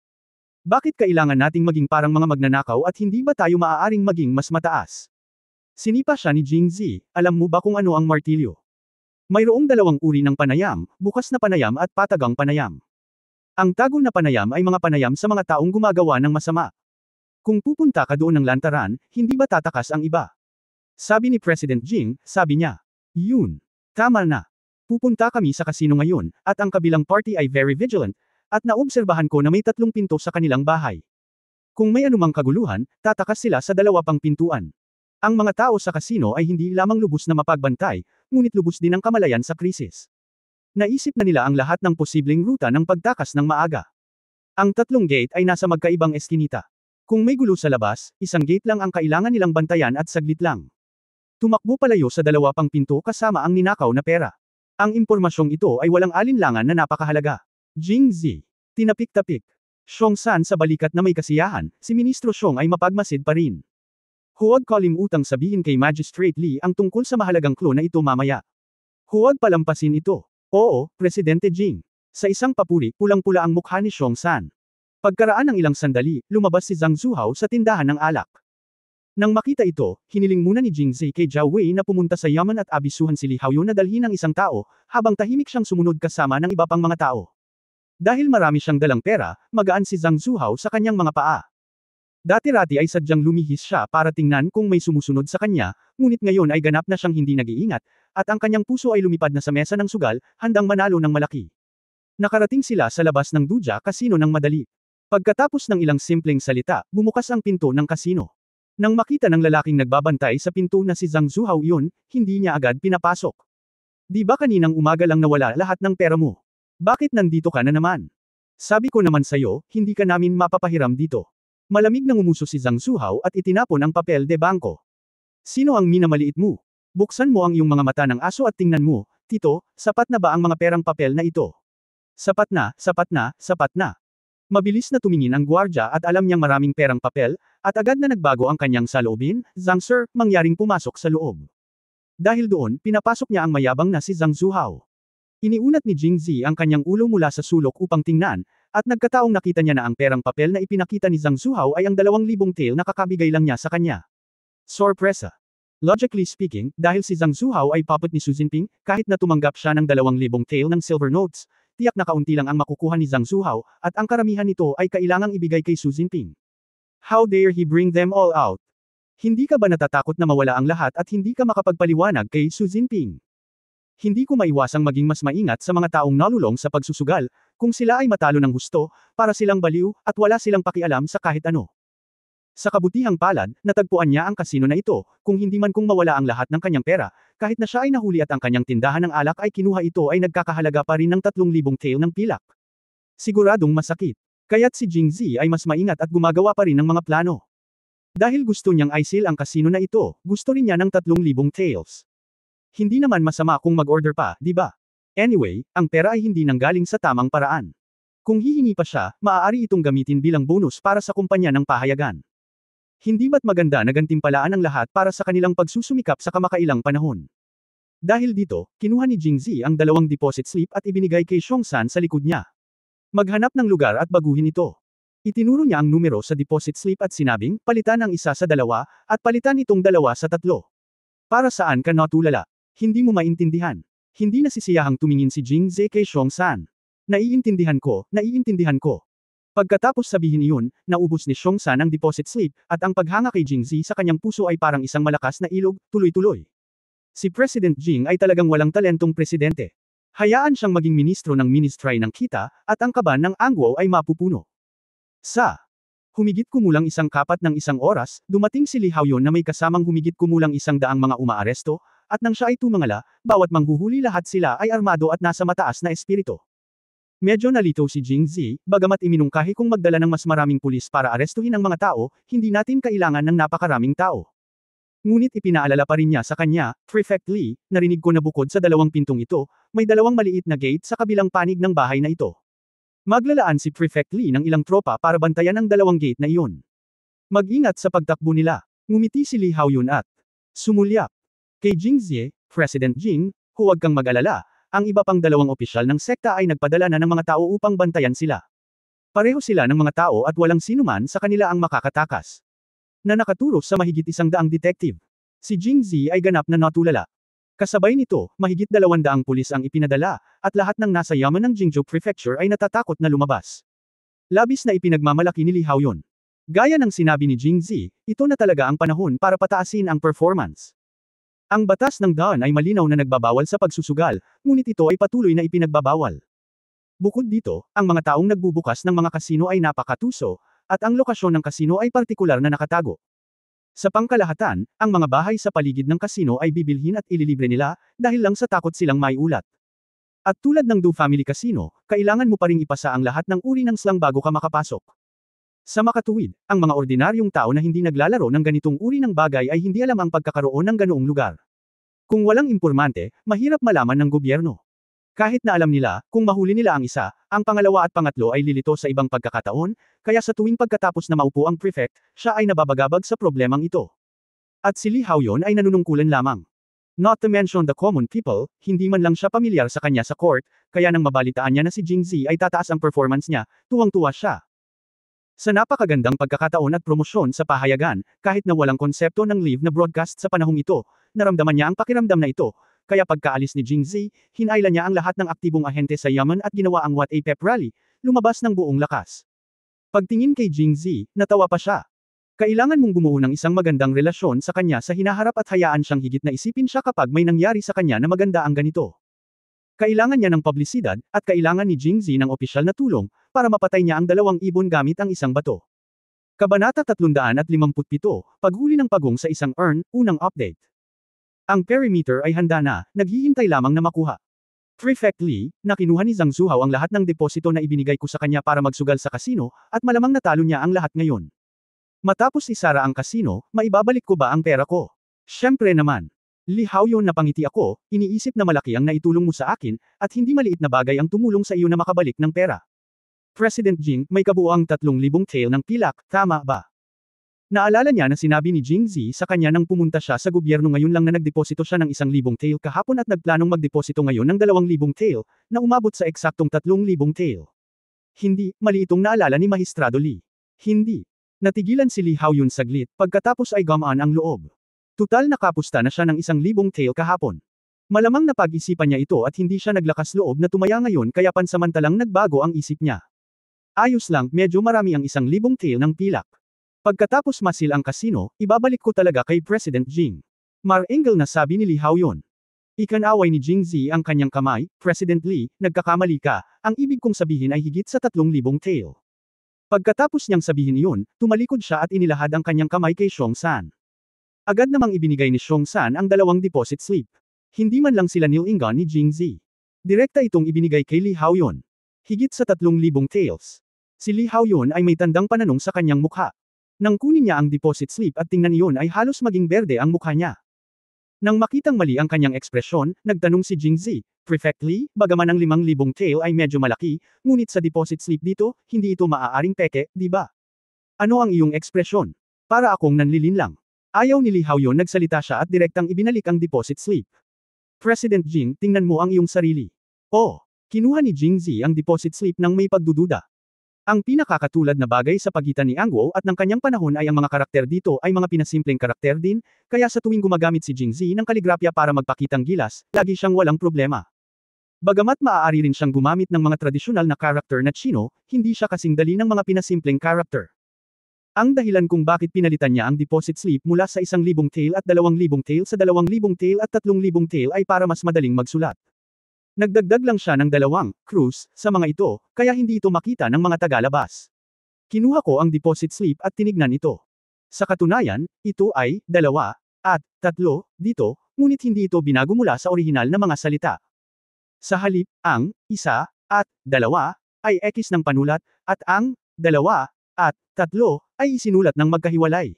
Bakit kailangan nating maging parang mga magnanakaw at hindi ba tayo maaaring maging mas mataas? Sinipa siya ni Jingzi, alam mo ba kung ano ang martilyo? Mayroong dalawang uri ng panayam, bukas na panayam at patagang panayam. Ang tagol na panayam ay mga panayam sa mga taong gumagawa ng masama. Kung pupunta ka doon ng lantaran, hindi ba tatakas ang iba? Sabi ni President Jing, sabi niya. Yun. Tama na. Pupunta kami sa kasino ngayon, at ang kabilang party ay very vigilant, at naobserbahan ko na may 3 pinto sa kanilang bahay. Kung may anumang kaguluhan, tatakas sila sa 2 pang pintuan. Ang mga tao sa kasino ay hindi lamang lubos na mapagbantay, ngunit lubos din ang kamalayan sa krisis. Naisip na nila ang lahat ng posibleng ruta ng pagtakas ng maaga. Ang 3 gate ay nasa magkaibang eskinita. Kung may gulo sa labas, isang gate lang ang kailangan nilang bantayan at saglit lang. Tumakbo palayo sa 2 pang pinto kasama ang ninakaw na pera. Ang impormasyong ito ay walang alinlangan na napakahalaga. Jingzi. Tinapik-tapik. Xiong San sa balikat na may kasiyahan, si Ministro Xiong ay mapagmasid pa rin. Huwag kalimutang sabihin kay Magistrate Li ang tungkol sa mahalagang clue na ito mamaya. Huwag palampasin ito. Oo, Presidente Jing. Sa isang papuri, pulang-pula ang mukha ni Xiong San. Pagkaraan ng ilang sandali, lumabas si Zhang Zuhao sa tindahan ng alak. Nang makita ito, hiniling muna ni Jingzi kay Zhao Wei na pumunta sa yaman at abisuhan si Li Haoyun na dalhin ang isang tao, habang tahimik siyang sumunod kasama ng iba pang mga tao. Dahil marami siyang dalang pera, magaan si Zhang Zuhao sa kanyang mga paa. Dati-rati ay sadyang lumihis siya para tingnan kung may sumusunod sa kanya, ngunit ngayon ay ganap na siyang hindi nag-iingat, at ang kanyang puso ay lumipad na sa mesa ng sugal, handang manalo ng malaki. Nakarating sila sa labas ng Duja Casino ng madali. Pagkatapos ng ilang simpleng salita, bumukas ang pinto ng kasino. Nang makita ng lalaking nagbabantay sa pinto na si Zhang Zuhao yun, hindi niya agad pinapasok. Di ba kaninang umaga lang nawala lahat ng pera mo? Bakit nandito ka na naman? Sabi ko naman sa'yo, hindi ka namin mapapahiram dito. Malamig nang umuso si Zhang Zuhao at itinapon ang papel de bangko. Sino ang minamaliit mo? Buksan mo ang iyong mga mata ng aso at tingnan mo, Tito, sapat na ba ang mga perang papel na ito? Sapat na, sapat na, sapat na. Mabilis na tumingin ang gwardya at alam niyang maraming perang papel, at agad na nagbago ang kanyang saloobin, Zhang Sir, mangyaring pumasok sa loob. Dahil doon, pinapasok niya ang mayabang na si Zhang Zuhao. Iniunat ni Jingzi ang kanyang ulo mula sa sulok upang tingnan, at nagkataong nakita niya na ang perang papel na ipinakita ni Zhang Zuhao ay ang 2,000 tael na kakabigay lang niya sa kanya. Sorpresa. Logically speaking, dahil si Zhang Zuhao ay puppet ni Xu Jinping, kahit na tumanggap siya ng 2,000 tael ng silver notes, tiyak na kaunti lang ang makukuha ni Zhang Zuhao, at ang karamihan nito ay kailangang ibigay kay Xu Jinping. How dare he bring them all out? Hindi ka ba natatakot na mawala ang lahat at hindi ka makapagpaliwanag kay Xu Jinping? Hindi ko maiwasang maging mas maingat sa mga taong nalulong sa pagsusugal, kung sila ay matalo ng husto, para silang baliw, at wala silang pakialam sa kahit ano. Sa kabutihang palad, natagpuan niya ang kasino na ito, kung hindi man kung mawala ang lahat ng kanyang pera, kahit na siya ay nahuli at ang kanyang tindahan ng alak ay kinuha ito ay nagkakahalaga pa rin ng 3,000 tael ng pilak. Siguradong masakit. Kaya't si Jingzi ay mas maingat at gumagawa pa rin ng mga plano. Dahil gusto niyang i-seal ang kasino na ito, gusto rin niya ng 3,000 taels. Hindi naman masama kung mag-order pa, di ba? Anyway, ang pera ay hindi nanggaling sa tamang paraan. Kung hihingi pa siya, maaari itong gamitin bilang bonus para sa kumpanya ng pahayagan. Hindi ba't maganda na gantimpalaan ang lahat para sa kanilang pagsusumikap sa kamakailang panahon? Dahil dito, kinuha ni Jingzi ang 2 deposit slip at ibinigay kay Xiong San sa likod niya. Maghanap ng lugar at baguhin ito. Itinuro niya ang numero sa deposit slip at sinabing, palitan ang 1 sa 2, at palitan itong 2 sa 3. Para saan ka natulala? Hindi mo maintindihan. Hindi nasisiyahang tumingin si Jingzi kay Xiong San. Naiintindihan ko, naiintindihan ko. Pagkatapos sabihin iyon, naubos ni Xiong San ang deposit slip, at ang paghanga kay Jingzi sa kanyang puso ay parang isang malakas na ilog, tuloy-tuloy. Si President Jing ay talagang walang talentong presidente. Hayaan siyang maging ministro ng Ministry ng Kita, at ang kaban ng Angguo ay mapupuno. Humigit kumulang 1/4 ng 1 oras, dumating si Li Haoyun na may kasamang humigit kumulang 100 mga umaaresto, at nang siya ay tumangala, bawat manghuhuli lahat sila ay armado at nasa mataas na espiritu. Medyo nalito si Jing Zi, bagamat iminungkahi kung magdala ng mas maraming pulis para arestuhin ang mga tao, hindi natin kailangan ng napakaraming tao. Ngunit ipinaalala pa rin niya sa kanya, Prefect Lee, narinig ko na bukod sa dalawang pintong ito, may dalawang maliit na gate sa kabilang panig ng bahay na ito. Maglalaan si Prefect Lee ng ilang tropa para bantayan ang dalawang gate na iyon. Mag-ingat sa pagtakbo nila. Ngumiti si Li Haoyun at sumulyap. Kay Jing Zi, President Jing, huwag kang mag-alala. Ang iba pang dalawang opisyal ng sekta ay nagpadala na ng mga tao upang bantayan sila. Pareho sila ng mga tao at walang sinuman sa kanila ang makakatakas. Na nakaturo sa mahigit 100 detective. Si Jing Zi ay ganap na natulala. Kasabay nito, mahigit 200 pulis ang ipinadala, at lahat ng nasa yaman ng Jingzhou Prefecture ay natatakot na lumabas. Labis na ipinagmamalaki ni Li Haoyun. Gaya ng sinabi ni Jing Zi, ito na talaga ang panahon para pataasin ang performance. Ang batas ng daan ay malinaw na nagbabawal sa pagsusugal, ngunit ito ay patuloy na ipinagbabawal. Bukod dito, ang mga taong nagbubukas ng mga kasino ay napakatuso, at ang lokasyon ng kasino ay partikular na nakatago. Sa pangkalahatan, ang mga bahay sa paligid ng kasino ay bibilhin at ililibre nila, dahil lang sa takot silang maiulat. At tulad ng Du Family Casino, kailangan mo pa ring ipasa ang lahat ng uri ng slang bago ka makapasok. Sa makatuwid, ang mga ordinaryong tao na hindi naglalaro ng ganitong uri ng bagay ay hindi alam ang pagkakaroon ng ganoong lugar. Kung walang impormante, mahirap malaman ng gobyerno. Kahit na alam nila, kung mahuli nila ang isa, ang pangalawa at pangatlo ay lilito sa ibang pagkakataon, kaya sa tuwing pagkatapos na maupo ang prefect, siya ay nababagabag sa problemang ito. At si Li Haoyun ay nanunungkulan lamang. Not to mention the common people, hindi man lang siya pamilyar sa kanya sa court, kaya nang mabalitaan niya na si Jing Zi ay tataas ang performance niya, tuwang-tuwa siya. Sa napakagandang pagkakataon at promosyon sa pahayagan, kahit na walang konsepto ng live na broadcast sa panahong ito, naramdaman niya ang pakiramdam na ito, kaya pagkaalis ni Jing Zi, hinailan niya ang lahat ng aktibong ahente sa yaman at ginawa ang What a Pep Rally, lumabas ng buong lakas. Pagtingin kay Jing Zi, natawa pa siya. Kailangan mong bumuo ng isang magandang relasyon sa kanya sa hinaharap at hayaan siyang higit na isipin siya kapag may nangyari sa kanya na maganda ang ganito. Kailangan niya ng publisidad, at kailangan ni Jing Zi ng opisyal na tulong, para mapatay niya ang dalawang ibon gamit ang isang bato. Kabanata 357, Paghuli ng pagong sa isang urn, unang update. Ang perimeter ay handa na, naghihintay lamang na makuha. Prefect Lee, na kinuha ni Zhang Zuhao ang lahat ng deposito na ibinigay ko sa kanya para magsugal sa kasino, at malamang natalo niya ang lahat ngayon. Matapos isara ang kasino, maibabalik ko ba ang pera ko? Siyempre naman. Li Haoyun, napangiti ako, iniisip na malaki ang naitulong mo sa akin, at hindi maliit na bagay ang tumulong sa iyo na makabalik ng pera. President Jing, may kabuuang 3,000 tael ng pilak, tama ba? Naalala niya na sinabi ni Jing Zi sa kanya nang pumunta siya sa gobyerno ngayon lang na nagdeposito siya ng 1,000 tael kahapon at nagplanong magdeposito ngayon ng 2,000 tael, na umabot sa eksaktong 3,000 tael. Hindi, mali itong naalala ni Magistrado Li. Hindi. Natigilan si Li Haoyun saglit, pagkatapos ay gumaan ang loob. Tutal nakapusta na siya ng 1,000 tael kahapon. Malamang napag-isipan niya ito at hindi siya naglakas loob na tumaya ngayon kaya pansamantalang nagbago ang isip niya. Ayos lang, medyo marami ang 1,000 tael ng pilak. Pagkatapos masil ang kasino, ibabalik ko talaga kay President Jing. Mar-engel na sabi ni Li Haoyun. Ikanaway ni Jing Zi ang kanyang kamay, President Li, nagkakamali ka, ang ibig kong sabihin ay higit sa 3,000 tael. Pagkatapos niyang sabihin iyon, tumalikod siya at inilahad ang kanyang kamay kay Xiong San. Agad namang ibinigay ni Xiong San ang 2 deposit slip. Hindi man lang sila nilingan ni Jing Zi. Direkta itong ibinigay kay Li Haoyun. Higit sa 3,000 taels. Si Li Haoyun ay may tandang pananong sa kanyang mukha. Nang kunin niya ang deposit slip at tingnan iyon ay halos maging berde ang mukha niya. Nang makitang mali ang kanyang ekspresyon, nagtanong si Jing Zi, Prefect Lee, bagaman ang 5,000 tael ay medyo malaki, ngunit sa deposit slip dito, hindi ito maaaring peke, di ba? Ano ang iyong ekspresyon? Para akong nanlilinlang. Ayaw ni Li Haoyun, nagsalita siya at direktang ibinalik ang deposit slip. President Jing, tingnan mo ang iyong sarili. Oh, kinuha ni Jing Zi ang deposit slip nang may pagdududa. Ang pinakakatulad na bagay sa pagitan ni Ang Guo at ng kanyang panahon ay ang mga karakter dito ay mga pinasimpleng karakter din, kaya sa tuwing gumagamit si Jing Zi ng kaligrapya para magpakitang gilas, lagi siyang walang problema. Bagamat maaari rin siyang gumamit ng mga tradisyonal na karakter na Chino, hindi siya kasing dali ng mga pinasimpleng karakter. Ang dahilan kung bakit pinalitan niya ang deposit slip mula sa 1,000 tael at 2,000 tael sa 2,000 tael at 3,000 tael ay para mas madaling magsulat. Nagdagdag lang siya ng 2 krus sa mga ito, kaya hindi ito makita ng mga tagalabas. Kinuha ko ang deposit slip at tinignan ito. Sa katunayan, ito ay 2 at 3 dito, ngunit hindi ito binago mula sa orihinal na mga salita. Sa halip, ang isa at dalawa ay X ng panulat, at ang dalawa at tatlo ay isinulat ng magkahiwalay.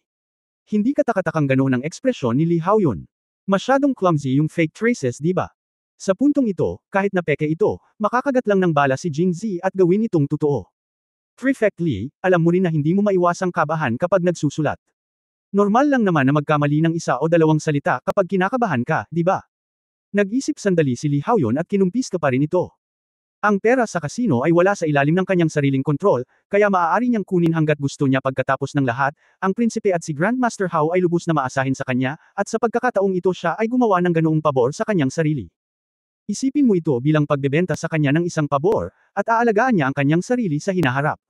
Hindi katakatakang ganoon ang ekspresyon ni Lee Hao-yun. Masyadong clumsy yung fake traces, di ba? Sa puntong ito, kahit na peke ito, makakagat lang ng bala si Jing Zi at gawin itong totoo. Prefect Lee, alam mo rin na hindi mo maiwasang kabahan kapag nagsusulat. Normal lang naman na magkamali ng isa o dalawang salita kapag kinakabahan ka, di ba? Nag-isip sandali si Lee Hao-yun at kinumpista pa rin ito. Ang pera sa kasino ay wala sa ilalim ng kanyang sariling kontrol, kaya maaari niyang kunin hanggat gusto niya pagkatapos ng lahat. Ang prinsipe at si Grandmaster Hao ay lubos na maasahin sa kanya, at sa pagkakataong ito siya ay gumawa ng ganoong pabor sa kanyang sarili. Isipin mo ito bilang pagbebenta sa kanya ng isang pabor, at aalagaan niya ang kanyang sarili sa hinaharap.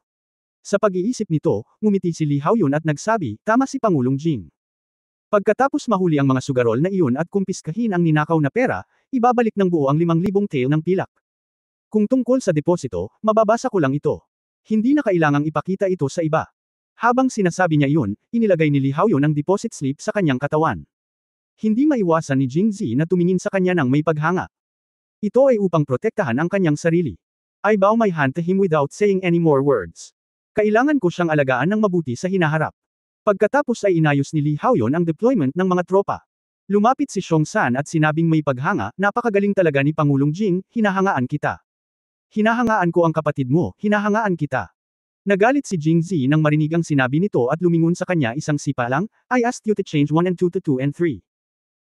Sa pag-iisip nito, ngumiti si Lee Hao-yun at nagsabi, tama si Pangulong Jing. Pagkatapos mahuli ang mga sugarol na iyon at kumpiskahin ang ninakaw na pera, ibabalik ng buo ang 5,000 tael ng pilak. Kung tungkol sa deposito, mababasa ko lang ito. Hindi na kailangang ipakita ito sa iba. Habang sinasabi niya iyon, inilagay ni Lee Hao-yun ang deposit slip sa kanyang katawan. Hindi maiwasan ni Jing Zi na tumingin sa kanya ng may paghanga. Ito ay upang protektahan ang kanyang sarili. I bow my hand to him without saying any more words. Kailangan ko siyang alagaan ng mabuti sa hinaharap. Pagkatapos ay inayos ni Lee Hao-yun ang deployment ng mga tropa. Lumapit si Xiong San at sinabing may paghanga, napakagaling talaga ni Pangulong Jing, hinahangaan kita. Hinahangaan ko ang kapatid mo, hinahangaan kita. Nagalit si Jing Zi nang marinig ang sinabi nito at lumingon sa kanya isang sipa lang, I asked you to change 1 and 2 to 2 and 3.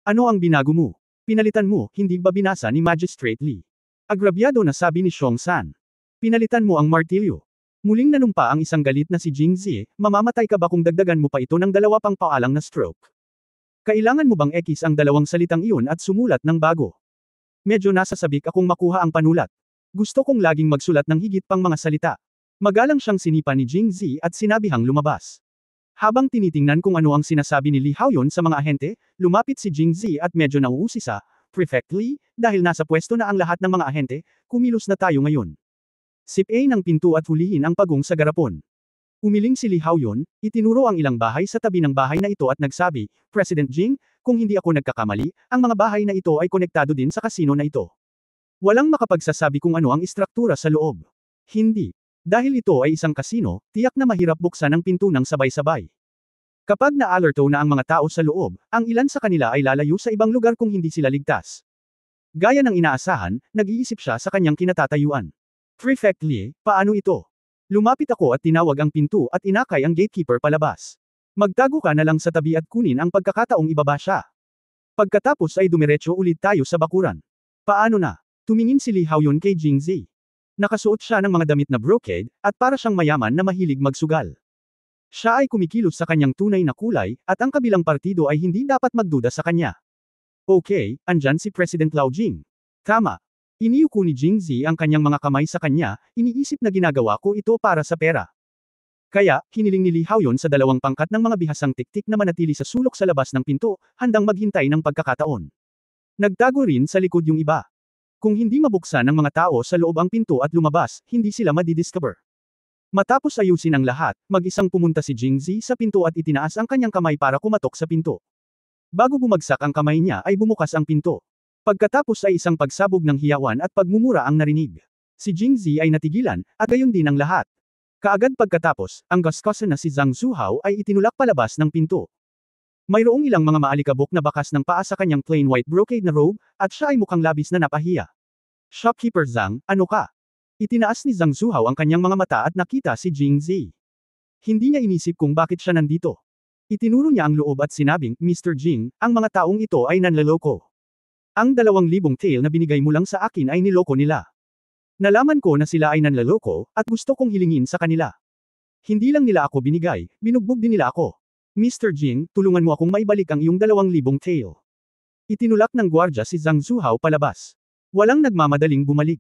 Ano ang binago mo? Pinalitan mo, hindi ba binasa ni Magistrate Lee? Agrabyado na sabi ni Xiong San. Pinalitan mo ang martilyo. Muling nanumpa ang isang galit na si Jing Zi, mamamatay ka ba kung dagdagan mo pa ito ng 2 pang paalang na stroke? Kailangan mo bang X ang 2 salitang iyon at sumulat ng bago? Medyo nasasabik akong makuha ang panulat. Gusto kong laging magsulat ng higit pang mga salita. Magalang siyang sinipa ni Jing Zi at sinabihang lumabas. Habang tinitingnan kung ano ang sinasabi ni Lee Hao-yun sa mga ahente, lumapit si Jing Zi at medyo nauusisa, Prefect Lee, dahil nasa pwesto na ang lahat ng mga ahente, kumilos na tayo ngayon. Sip A ng pinto at hulihin ang pagong sa garapon. Umiling si Lee Hao-yun, itinuro ang ilang bahay sa tabi ng bahay na ito at nagsabi, President Jing, kung hindi ako nagkakamali, ang mga bahay na ito ay konektado din sa kasino na ito. Walang makapagsasabi kung ano ang istruktura sa loob. Hindi. Dahil ito ay isang kasino, tiyak na mahirap buksan ang pinto ng sabay-sabay. Kapag na-alerto na ang mga tao sa loob, ang ilan sa kanila ay lalayo sa ibang lugar kung hindi sila ligtas. Gaya ng inaasahan, nag-iisip siya sa kanyang kinatatayuan. Prefect Lee, paano ito? Lumapit ako at tinawag ang pinto at inakay ang gatekeeper palabas. Magtago ka na lang sa tabi at kunin ang pagkakataong ibaba siya. Pagkatapos ay dumiretso ulit tayo sa bakuran. Paano na? Tumingin si Lee Hao-yun kay Jing Zi. Nakasuot siya ng mga damit na brocade, at para siyang mayaman na mahilig magsugal. Siya ay kumikilos sa kanyang tunay na kulay, at ang kabilang partido ay hindi dapat magduda sa kanya. Okay, andyan si President Lao Jing. Tama. Iniyuko ni Jing Zi ang kanyang mga kamay sa kanya, iniisip na ginagawa ko ito para sa pera. Kaya, hiniling ni Lee Hao-yun sa 2 pangkat ng mga bihasang tiktik na manatili sa sulok sa labas ng pinto, handang maghintay ng pagkakataon. Nagtago rin sa likod yung iba. Kung hindi mabuksan ng mga tao sa loob ang pinto at lumabas, hindi sila madidiscover. Matapos ayusin ang lahat, mag-isang pumunta si Jing Zi sa pinto at itinaas ang kanyang kamay para kumatok sa pinto. Bago bumagsak ang kamay niya ay bumukas ang pinto. Pagkatapos ay isang pagsabog ng hiyawan at pagmumura ang narinig. Si Jing Zi ay natigilan, at gayon din ang lahat. Kaagad pagkatapos, ang gaskosan na si Zhang Zuhao ay itinulak palabas ng pinto. Mayroong ilang mga maalikabok na bakas ng paa sa kanyang plain white brocade na robe, at siya ay mukhang labis na napahiya. Shopkeeper Zhang, ano ka? Itinaas ni Zhang Zuhao ang kanyang mga mata at nakita si Jing Zi. Hindi niya inisip kung bakit siya nandito. Itinuro niya ang loob at sinabing, Mr. Jing, ang mga taong ito ay nanloloko. Ang 2,000 tael na binigay mo lang sa akin ay niloko nila. Nalaman ko na sila ay nanloloko, at gusto kong hilingin sa kanila. Hindi lang nila ako binigay, binugbog din nila ako. Mr. Jing, tulungan mo akong maibalik ang iyong 2,000 tael. Itinulak ng gwardya si Zhang Zuhao palabas. Walang nagmamadaling bumalik.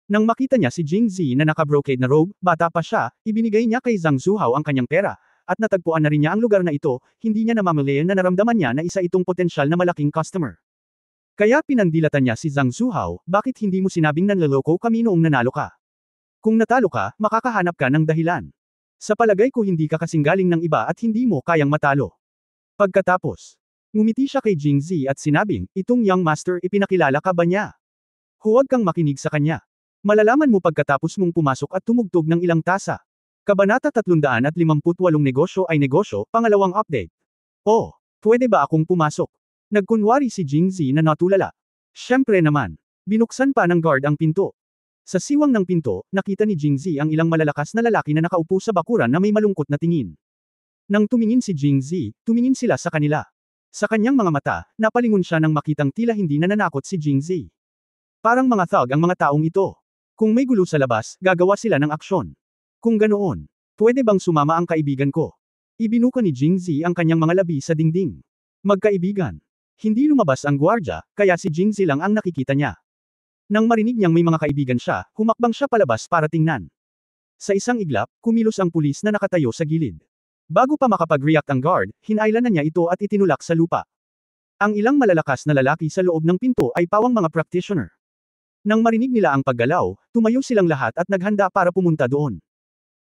Nang makita niya si Jing Zi na naka-brocade na robe, bata pa siya, ibinigay niya kay Zhang Zuhao ang kanyang pera, at natagpuan na rin niya ang lugar na ito, hindi niya namamalayan na naramdaman niya na isa itong potensyal na malaking customer. Kaya pinandilatan niya si Zhang Zuhao, bakit hindi mo sinabing nanloloko kami noong nanalo ka? Kung natalo ka, makakahanap ka ng dahilan. Sa palagay ko hindi ka kasing galing ng iba at hindi mo kayang matalo. Pagkatapos, Ngumiti siya kay Jingzi at sinabing, itong young master ipinakilala ka ba niya? Huwag kang makinig sa kanya. Malalaman mo pagkatapos mong pumasok at tumugtog ng ilang tasa. Kabanata 358 Negosyo ay negosyo, pangalawang update. Oh, pwede ba akong pumasok? Nagkunwari si Jingzi na natulala. Siyempre naman. Binuksan pa ng guard ang pinto. Sa siwang ng pinto, nakita ni Jingzi ang ilang malalakas na lalaki na nakaupo sa bakuran na may malungkot na tingin. Nang tumingin si Jingzi, tumingin sila sa kanila. Sa kanyang mga mata, napalingon siya nang makitang tila hindi nananakot si Jingzi. Parang mga thug ang mga taong ito. Kung may gulo sa labas, gagawa sila ng aksyon. Kung ganoon, pwede bang sumama ang kaibigan ko? Ibinuka ni Jingzi ang kanyang mga labi sa dingding. Magkaibigan. Hindi lumabas ang gwardya, kaya si Jingzi lang ang nakikita niya. Nang marinig niyang may mga kaibigan siya, humakbang siya palabas para tingnan. Sa isang iglap, kumilos ang pulis na nakatayo sa gilid. Bago pa makapag-react ang guard, hinailan na niya ito at itinulak sa lupa. Ang ilang malalakas na lalaki sa loob ng pinto ay pawang mga practitioner. Nang marinig nila ang paggalaw, tumayo silang lahat at naghanda para pumunta doon.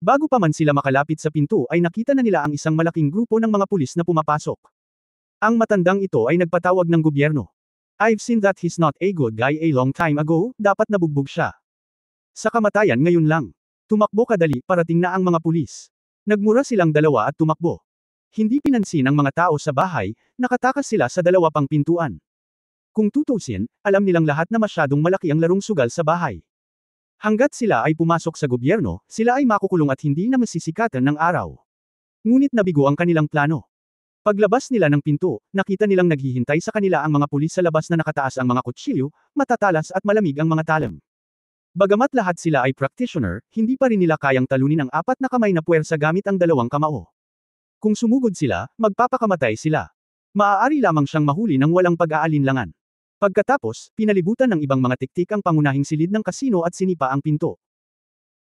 Bago pa man sila makalapit sa pinto ay nakita na nila ang isang malaking grupo ng mga pulis na pumapasok. Ang matandang ito ay nagpatawag ng gobyerno. I've seen that he's not a good guy a long time ago, dapat nabugbog siya. Sa kamatayan ngayon lang. Tumakbo kadali, parating na ang mga pulis. Nagmura silang dalawa at tumakbo. Hindi pinansin ang mga tao sa bahay, nakatakas sila sa dalawa pang pintuan. Kung tutusin, alam nilang lahat na masyadong malaki ang larong sugal sa bahay. Hanggat sila ay pumasok sa gobyerno, sila ay makukulong at hindi na masisikatan ng araw. Ngunit nabigo ang kanilang plano. Paglabas nila ng pinto, nakita nilang naghihintay sa kanila ang mga pulis sa labas na nakataas ang mga kutsilyo, matatalas at malamig ang mga talam. Bagamat lahat sila ay practitioner, hindi pa rin nila kayang talunin ang apat na kamay na puwersa gamit ang dalawang kamao. Kung sumugod sila, magpapakamatay sila. Maaari lamang siyang mahuli ng walang pag-aalinlangan. Pagkatapos, pinalibutan ng ibang mga tiktik ang pangunahing silid ng kasino at sinipa ang pinto.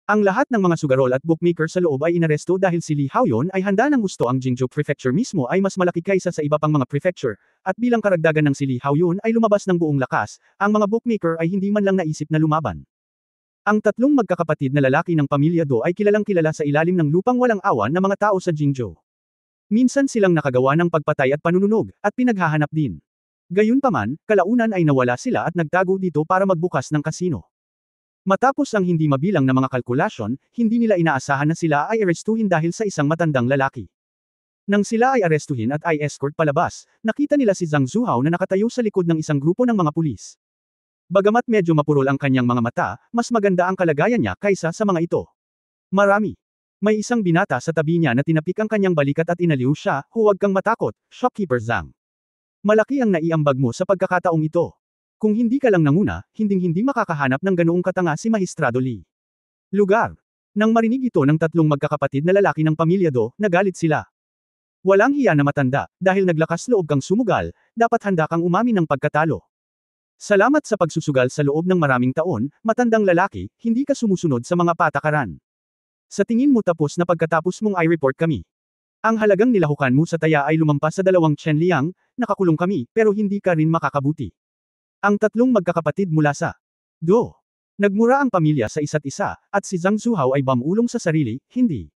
Ang lahat ng mga sugarol at bookmaker sa loob ay inaresto dahil si Li Haoyun ay handa ng gusto ang Jingzhou Prefecture mismo ay mas malaki kaysa sa iba pang mga prefecture, at bilang karagdagan ng si Li Haoyun ay lumabas ng buong lakas, ang mga bookmaker ay hindi man lang naisip na lumaban. Ang tatlong magkakapatid na lalaki ng pamilya Do ay kilalang kilala sa ilalim ng lupang walang awan na mga tao sa Jingzhou. Minsan silang nakagawa ng pagpatay at panununog, at pinaghahanap din. Gayunpaman, kalaunan ay nawala sila at nagtago dito para magbukas ng kasino. Matapos ang hindi mabilang na mga kalkulasyon, hindi nila inaasahan na sila ay arestuhin dahil sa isang matandang lalaki. Nang sila ay arestuhin at ay escort palabas, nakita nila si Zhang Zuhao na nakatayo sa likod ng isang grupo ng mga pulis. Bagamat medyo mapurol ang kanyang mga mata, mas maganda ang kalagayan niya kaysa sa mga ito. Marami. May isang binata sa tabi niya na tinapik ang kanyang balikat at inaliw siya, huwag kang matakot, shopkeeper Zhang. Malaki ang naiambag mo sa pagkakataong ito. Kung hindi ka lang nanguna, hinding-hindi makakahanap ng ganoong katanga si Magistrado Li. Lugar. Nang marinig ito ng tatlong magkakapatid na lalaki ng pamilya Do, nagalit sila. Walang hiya na matanda, dahil naglakas loob kang sumugal, dapat handa kang umamin ng pagkatalo. Salamat sa pagsusugal sa loob ng maraming taon, matandang lalaki, hindi ka sumusunod sa mga patakaran. Sa tingin mo tapos na pagkatapos mong i-report kami. Ang halagang nilahukan mo sa taya ay lumampas sa 2 Chen Liang, nakakulong kami, pero hindi ka rin makakabuti. Ang tatlong magkakapatid mula sa Do. Nagmura ang pamilya sa isa't isa, at si Zhang Zuhao ay bamulong sa sarili, hindi.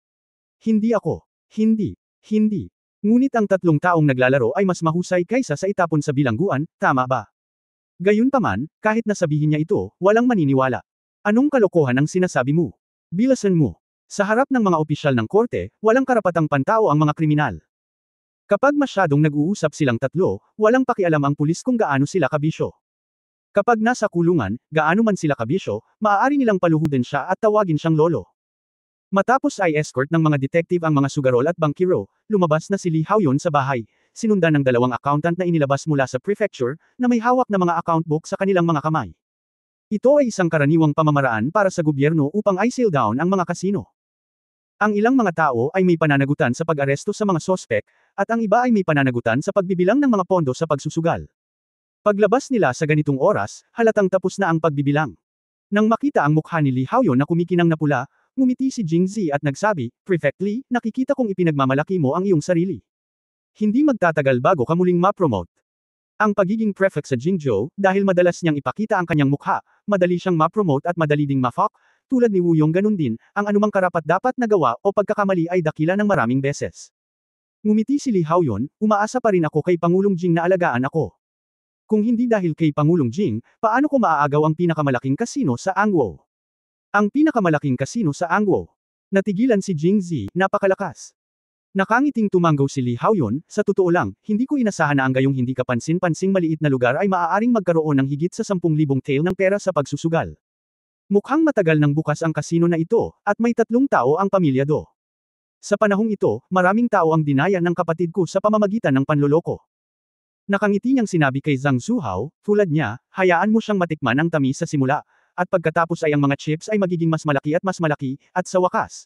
Hindi ako. Hindi. Hindi. Ngunit ang tatlong taong naglalaro ay mas mahusay kaysa sa itapon sa bilangguan, tama ba? Gayunpaman, kahit nasabihin niya ito, walang maniniwala. Anong kalokohan ang sinasabi mo? Bilasan mo. Sa harap ng mga opisyal ng korte, walang karapatang pantao ang mga kriminal. Kapag masyadong nag-uusap silang tatlo, walang pakialam ang pulis kung gaano sila kabisyo. Kapag nasa kulungan, gaano man sila kabisyo, maaari nilang paluhudin siya at tawagin siyang lolo. Matapos ay escort ng mga detective ang mga sugarol at bankero, lumabas na si Li Haoyun sa bahay, sinundan ng 2 accountant na inilabas mula sa prefecture, na may hawak na mga account book sa kanilang mga kamay. Ito ay isang karaniwang pamamaraan para sa gobyerno upang i-seal down ang mga kasino. Ang ilang mga tao ay may pananagutan sa pag-aresto sa mga sospek, at ang iba ay may pananagutan sa pagbibilang ng mga pondo sa pagsusugal. Paglabas nila sa ganitong oras, halatang tapos na ang pagbibilang. Nang makita ang mukha ni Li Haoyun na kumikinang na pula, ngumiti si Jingzi at nagsabi, Prefect Li, nakikita kong ipinagmamalaki mo ang iyong sarili. Hindi magtatagal bago ka muling ma-promote. Ang pagiging prefect sa Jingzhou, dahil madalas niyang ipakita ang kanyang mukha, madali siyang ma-promote at madali ding ma-fuck, tulad ni Wu Yong ganun din, ang anumang karapat-dapat na gawa o pagkakamali ay dakila ng maraming beses. Ngumiti si Li Haoyun, umaasa pa rin ako kay Pangulong Jing na alagaan ako. Kung hindi dahil kay Pangulong Jing, paano ko maaagaw ang pinakamalaking kasino sa Angwo? Ang pinakamalaking kasino sa Angwo. Natigilan si Jing Zi, napakalakas. Nakangiting tumanggaw si Li Haoyun, sa totoo lang, hindi ko inasahan na ang gayong hindi kapansin-pansing maliit na lugar ay maaaring magkaroon ng higit sa 10,000 tael ng pera sa pagsusugal. Mukhang matagal nang bukas ang kasino na ito, at may 3 tao ang pamilya Do. Sa panahong ito, maraming tao ang dinaya ng kapatid ko sa pamamagitan ng panloloko. Nakangiti niyang sinabi kay Zhang Zuhao, tulad niya, hayaan mo siyang matikman ang tamis sa simula, at pagkatapos ay ang mga chips ay magiging mas malaki, at sa wakas.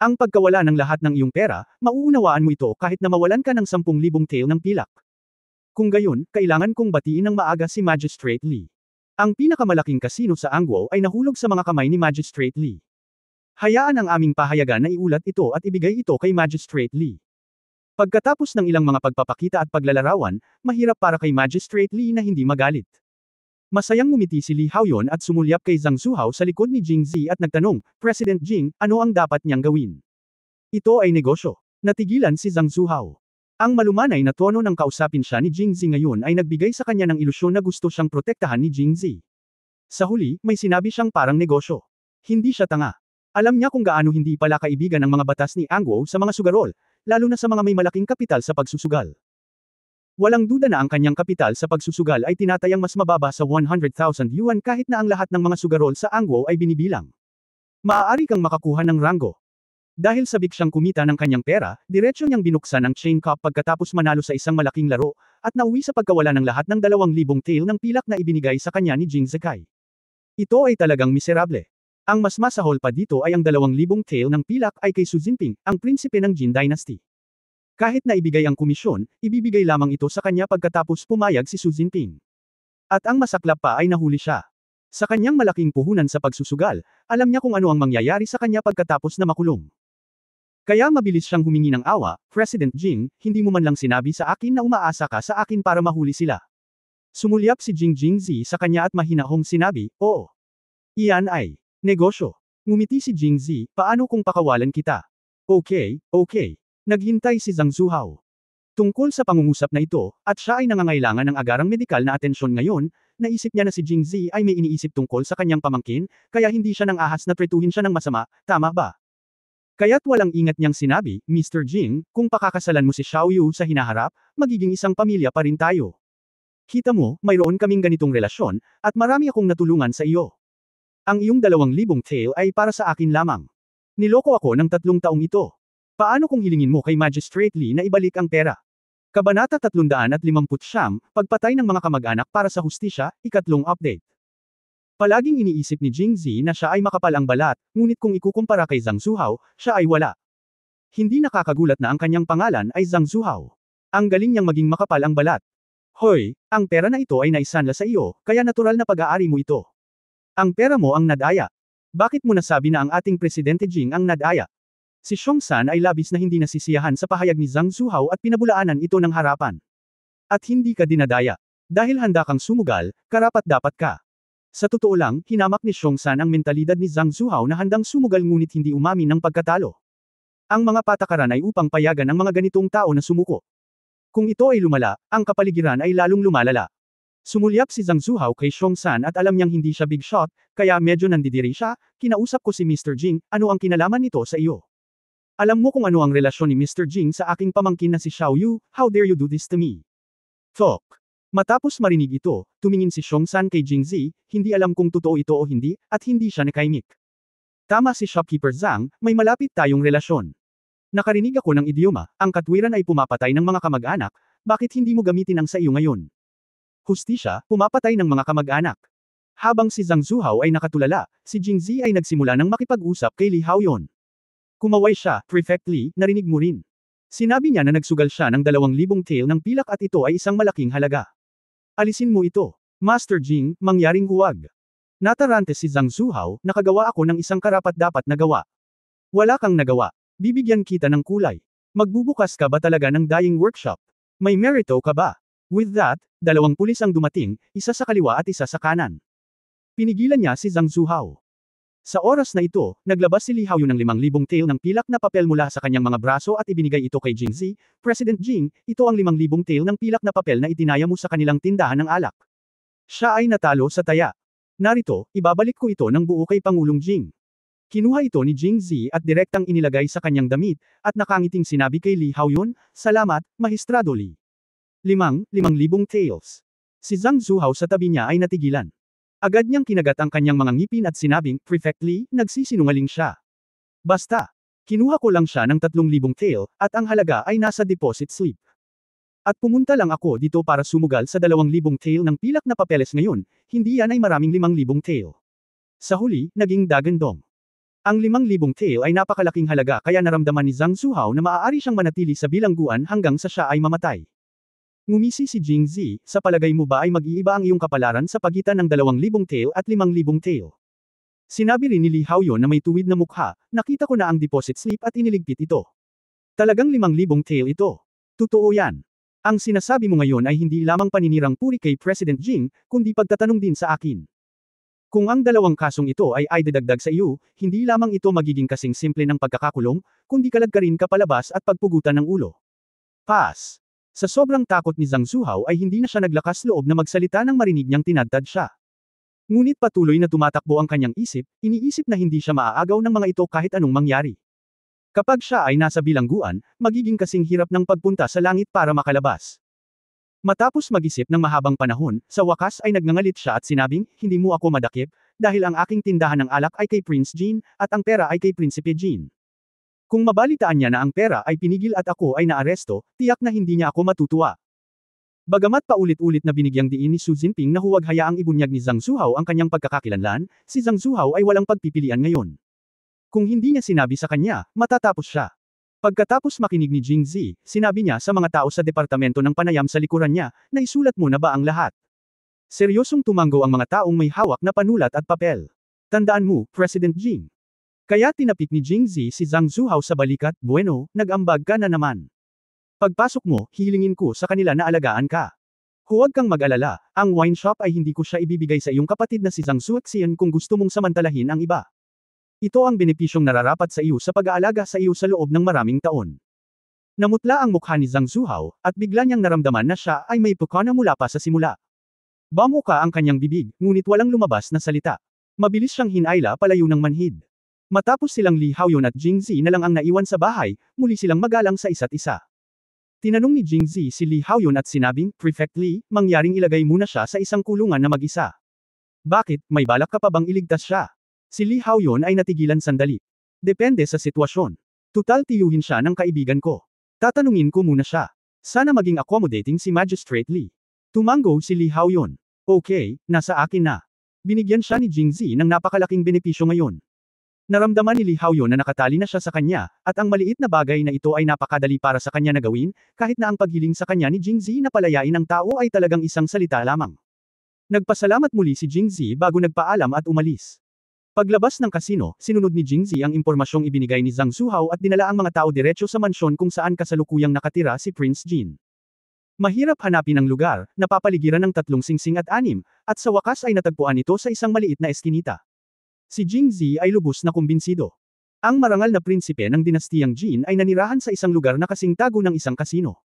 Ang pagkawala ng lahat ng iyong pera, mauunawaan mo ito kahit na mawalan ka ng 10,000 tael ng pilak. Kung gayon, kailangan kong batiin ng maaga si Magistrate Li. Ang pinakamalaking kasino sa Angwo ay nahulog sa mga kamay ni Magistrate Li. Hayaan ang aming pahayagan na iulat ito at ibigay ito kay Magistrate Li. Pagkatapos ng ilang mga pagpapakita at paglalarawan, mahirap para kay Magistrate Li na hindi magalit. Masayang ngumiti si Li Haoyun at sumulyap kay Zhang Zuhao sa likod ni Jing Zi at nagtanong, President Jing, ano ang dapat niyang gawin? Ito ay negosyo. Natigilan si Zhang Zuhao. Ang malumanay na tono ng kausapin siya ni Jing Zi ngayon ay nagbigay sa kanya ng ilusyon na gusto siyang protektahan ni Jing Zi. Sa huli, may sinabi siyang parang negosyo. Hindi siya tanga. Alam niya kung gaano hindi pala kaibigan ng mga batas ni Angwo sa mga sugarol, lalo na sa mga may malaking kapital sa pagsusugal. Walang duda na ang kanyang kapital sa pagsusugal ay tinatayang mas mababa sa 100,000 yuan kahit na ang lahat ng mga sugarol sa Angwo ay binibilang. Maaari kang makakuha ng ranggo. Dahil sabik siyang kumita ng kanyang pera, diretsyo niyang binuksan ang chain cup pagkatapos manalo sa isang malaking laro, at nauwi sa pagkawala ng lahat ng 2,000 tael ng pilak na ibinigay sa kanya ni Jing Zekai. Ito ay talagang miserable. Ang mas masahol pa dito ay ang 2,000 tael ng pilak ay kay Xu Jinping, ang prinsipe ng Jin Dynasty. Kahit na ibigay ang komisyon, ibibigay lamang ito sa kanya pagkatapos pumayag si Xu Jinping. At ang masaklap pa ay nahuli siya. Sa kanyang malaking puhunan sa pagsusugal, alam niya kung ano ang mangyayari sa kanya pagkatapos na makulong. Kaya mabilis siyang humingi ng awa, President Jing, hindi mo man lang sinabi sa akin na umaasa ka sa akin para mahuli sila. Sumulyap si Jing Zi sa kanya at mahinahong sinabi, oo. Iyan ay negosyo. Ngumiti si Jing Zi, paano kung pakawalan kita? Okay. Naghintay si Zhang Zuhao. Tungkol sa pangungusap na ito, at siya ay nangangailangan ng agarang medikal na atensyon ngayon, naisip niya na si Jing Zi ay may iniisip tungkol sa kanyang pamangkin, kaya hindi siya nang ahas na tretuhin siya ng masama, tama ba? Kaya't walang ingat niyang sinabi, Mr. Jing, kung pakakasalan mo si Xiao Yu sa hinaharap, magiging isang pamilya pa rin tayo. Kita mo, mayroon kaming ganitong relasyon, at marami akong natulungan sa iyo. Ang iyong 2,000 tael ay para sa akin lamang. Niloko ako ng 3 taong ito. Paano kung hilingin mo kay Magistrate Li na ibalik ang pera? Kabanata 359, Pagpatay ng mga kamag-anak para sa hustisya, 3 update. Palaging iniisip ni Jing Zi na siya ay makapal ang balat, ngunit kung ikukumpara kay Zhang Zuhao, siya ay wala. Hindi nakakagulat na ang kanyang pangalan ay Zhang Zuhao. Ang galing niyang maging makapal ang balat. Hoy, ang pera na ito ay naisanla sa iyo, kaya natural na pag-aari mo ito. Ang pera mo ang nadaya. Bakit mo nasabi na ang ating Presidente Jing ang nadaya? Si Xiongsan ay labis na hindi nasisiyahan sa pahayag ni Zhang Zuhao at pinabulaanan ito ng harapan. At hindi ka dinadaya. Dahil handa kang sumugal, karapat-dapat ka. Sa totoo lang, hinamak ni Xiongsan ang mentalidad ni Zhang Zuhao na handang sumugal ngunit hindi umamin ng pagkatalo. Ang mga patakaran ay upang payagan ang mga ganitong tao na sumuko. Kung ito ay lumala, ang kapaligiran ay lalong lumalala. Sumulyap si Zhang Zuhao kay Xiongsan at alam niyang hindi siya big shot, kaya medyo nandidiri siya, kinausap ko si Mr. Jing, ano ang kinalaman nito sa iyo? Alam mo kung ano ang relasyon ni Mr. Jing sa aking pamangkin na si Xiao Yu, how dare you do this to me? Talk. Matapos marinig ito, tumingin si Xiongsan kay Jing Zi, hindi alam kung totoo ito o hindi, at hindi siya nakaimik. Tama si shopkeeper Zhang, may malapit tayong relasyon. Nakarinig ako ng idioma, ang katwiran ay pumapatay ng mga kamag-anak, bakit hindi mo gamitin ang sa iyo ngayon? Hustisya, pumapatay ng mga kamag-anak. Habang si Zhang Zuhao ay nakatulala, si Jing Zi ay nagsimula ng makipag-usap kay Li Haoyun. Kumaway siya, Prefect Li, narinig mo rin. Sinabi niya na nagsugal siya ng 2,000 tael ng pilak at ito ay isang malaking halaga. Alisin mo ito. Master Jing, mangyaring huwag. Natarante si Zhang Zuhao, nakagawa ako ng isang karapat-dapat na gawa. Wala kang nagawa. Bibigyan kita ng kulay. Magbubukas ka ba talaga ng dyeing workshop? May merito ka ba? With that, 2 pulis ang dumating, isa sa kaliwa at isa sa kanan. Pinigilan niya si Zhang Zuhao. Sa oras na ito, naglabas si Li Haoyun ng 5,000 tael ng pilak na papel mula sa kanyang mga braso at ibinigay ito kay Jingzi. President Jing, ito ang 5,000 tael ng pilak na papel na itinaya mo sa kanilang tindahan ng alak. Siya ay natalo sa taya. Narito, ibabalik ko ito ng buo kay Pangulong Jing. Kinuha ito ni Jingzi at direktang inilagay sa kanyang damit, at nakangiting sinabi kay Li Haoyun, "Salamat, Mahistrado Li." 5,000 taels. Si Zhang Zuhao sa tabi niya ay natigilan. Agad niyang kinagat ang kanyang mga ngipin at sinabing, "Prefect Li, nagsisinungaling siya. Basta. Kinuha ko lang siya ng 3,000 tael, at ang halaga ay nasa deposit slip. At pumunta lang ako dito para sumugal sa 2,000 tael ng pilak na papeles ngayon, hindi yan ay maraming 5,000 tael." Sa huli, naging dagandong. Ang 5,000 tael ay napakalaking halaga kaya naramdaman ni Zhang Zuhao na maaari siyang manatili sa bilangguan hanggang sa siya ay mamatay. Ngumisi si Jingzi, "Sa palagay mo ba ay mag-iiba ang iyong kapalaran sa pagitan ng 2,000 tael at 5,000 tael?" Sinabi rin ni Li Haoyun na may tuwid na mukha, "Nakita ko na ang deposit slip at iniligpit ito. Talagang 5,000 tael ito. Totoo yan. Ang sinasabi mo ngayon ay hindi lamang paninirang puri kay President Jing, kundi pagtatanong din sa akin. Kung ang dalawang kasong ito ay idadagdag sa iyo, hindi lamang ito magiging kasing simple ng pagkakakulong, kundi kaladkarin ka palabas at pagpugutan ng ulo." Pass. Sa sobrang takot ni Zhang Zuhao ay hindi na siya naglakas loob na magsalita nang marinig niyang tinadtad siya. Ngunit patuloy na tumatakbo ang kanyang isip, iniisip na hindi siya maaagaw ng mga ito kahit anong mangyari. Kapag siya ay nasa bilangguan, magiging kasing hirap ng pagpunta sa langit para makalabas. Matapos mag-isip ng mahabang panahon, sa wakas ay nagngangalit siya at sinabing, "Hindi mo ako madakip, dahil ang aking tindahan ng alak ay kay Prince Jin, at ang pera ay kay Prinsipe Jin. Kung mabalitaan niya na ang pera ay pinigil at ako ay naaresto, tiyak na hindi niya ako matutuwa." Bagamat paulit-ulit na binigyang diin ni Xu Jinping na huwag hayaang ibunyag ni Zhang Zuhao ang kanyang pagkakakilanlan, si Zhang Zuhao ay walang pagpipilian ngayon. Kung hindi niya sinabi sa kanya, matatapos siya. Pagkatapos makinig ni Jingzi, sinabi niya sa mga tao sa departamento ng panayam sa likuran niya, "Naisulat mo na ba ang lahat?" Seryosong tumango ang mga taong may hawak na panulat at papel. "Tandaan mo, President Jing." Kaya tinapik ni Jingzi si Zhang Zuhao sa balikat, "Bueno, nag-ambag ka na naman. Pagpasok mo, hihilingin ko sa kanila na alagaan ka. Huwag kang mag-alala, ang wine shop ay hindi ko siya ibibigay sa iyong kapatid na si Zhang Zuoxian kung gusto mong samantalahin ang iba. Ito ang benepisyong nararapat sa iyo sa pag-aalaga sa iyo sa loob ng maraming taon." Namutla ang mukha ni Zhang Zuhao, at bigla niyang naramdaman na siya ay may pukana mula pa sa simula. Bamuka ang kanyang bibig, ngunit walang lumabas na salita. Mabilis siyang hinayla palayo ng manhid. Matapos silang Li Haoyun at Jingzi na lang ang naiwan sa bahay, muli silang magalang sa isa't isa. Tinanong ni Jingzi si Li Haoyun at sinabing, "Prefect Li, mangyaring ilagay muna siya sa isang kulungan na mag-isa. Bakit, may balak ka pa bang iligtas siya?" Si Li Haoyun ay natigilan sandali. "Depende sa sitwasyon. Tutal tiyuhin siya ng kaibigan ko. Tatanungin ko muna siya. Sana maging accommodating si Magistrate Li." Tumango si Li Haoyun. "Okay, nasa akin na." Binigyan siya ni Jingzi ng napakalaking benepisyo ngayon. Naramdaman ni Li Haoyun na nakatali na siya sa kanya, at ang maliit na bagay na ito ay napakadali para sa kanya na gawin, kahit na ang paghiling sa kanya ni Jingzi na palayain ang tao ay talagang isang salita lamang. Nagpasalamat muli si Jingzi bago nagpaalam at umalis. Paglabas ng kasino, sinunod ni Jingzi ang impormasyong ibinigay ni Zhang Zuhao at dinala ang mga tao diretso sa mansyon kung saan kasalukuyang nakatira si Prince Jin. Mahirap hanapin ang lugar, napapaligiran ng 3 singsing at 6, at sa wakas ay natagpuan ito sa isang maliit na eskinita. Si Jingzi ay lubos na kumbinsido. Ang marangal na prinsipe ng dinastiyang Jin ay nanirahan sa isang lugar na kasing tago ng isang kasino.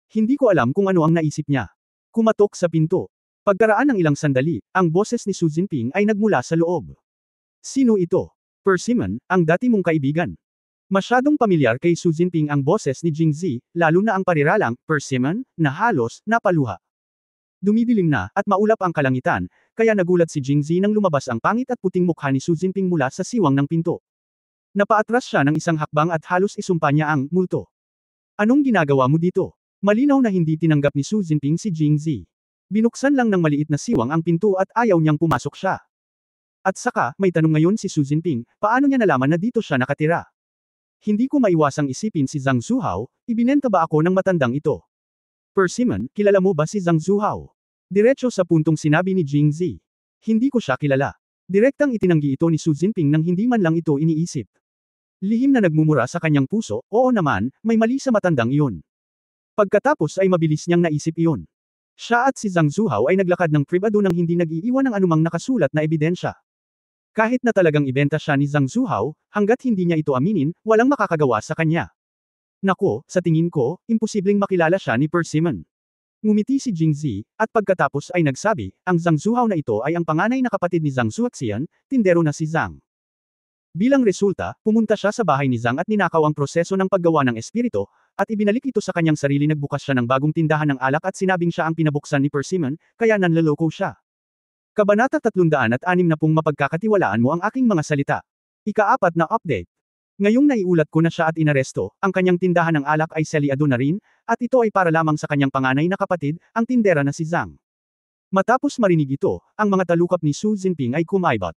Hindi ko alam kung ano ang naisip niya. Kumatok sa pinto. Pagkaraan ng ilang sandali, ang boses ni Xu Jinping ay nagmula sa loob. "Sino ito?" "Persimmon, ang dati mong kaibigan." Masyadong pamilyar kay Xu Jinping ang boses ni Jingzi, lalo na ang pariralang, "Persimmon," na halos, napaluha. Dumidilim na, at maulap ang kalangitan, kaya nagulat si Jingzi nang lumabas ang pangit at puting mukha ni Xu Jinping mula sa siwang ng pinto. Napaatras siya ng isang hakbang at halos isumpa niya ang multo. "Anong ginagawa mo dito?" Malinaw na hindi tinanggap ni Xu Jinping si Jingzi. Binuksan lang ng maliit na siwang ang pinto at ayaw niyang pumasok siya. At saka, may tanong ngayon si Xu Jinping, paano niya nalaman na dito siya nakatira? "Hindi ko maiwasang isipin si Zhang Zuhao, ibinenta ba ako ng matandang ito?" "Persimmon, kilala mo ba si Zhang Zuhao?" Diretso sa puntong sinabi ni Jingzi. "Hindi ko siya kilala." Direktang itinanggi ito ni Xu Jinping nang hindi man lang ito iniisip. Lihim na nagmumura sa kanyang puso, "Oo naman, may mali sa matandang iyon." Pagkatapos ay mabilis niyang naisip iyon. Siya at si Zhang Zuhao ay naglakad ng pribado nang hindi nag-iiwan ng anumang nakasulat na ebidensya. Kahit na talagang ibenta siya ni Zhang Zuhao, hanggat hindi niya ito aminin, walang makakagawa sa kanya. Nako, sa tingin ko, imposibleng makilala siya ni Persimmon. Ngumiti si Jingzi, at pagkatapos ay nagsabi, ang Zhang Zuhao na ito ay ang panganay na kapatid ni Zhang Zuoxian, tindero na si Zhang. Bilang resulta, pumunta siya sa bahay ni Zhang at ninakaw ang proseso ng paggawa ng espiritu, at ibinalik ito sa kanyang sarili. Nagbukas siya ng bagong tindahan ng alak at sinabing siya ang pinabuksan ni Persimmon, kaya nanloloko siya. Kabanata 360 mapagkakatiwalaan mo ang aking mga salita. Ika-4 na update. Ngayong naiulat ko na siya at inaresto, ang kanyang tindahan ng alak ay selyado na rin, at ito ay para lamang sa kanyang panganay na kapatid, ang tindera na si Zhang. Matapos marinig ito, ang mga talukap ni Su Jinping ay kumaibot.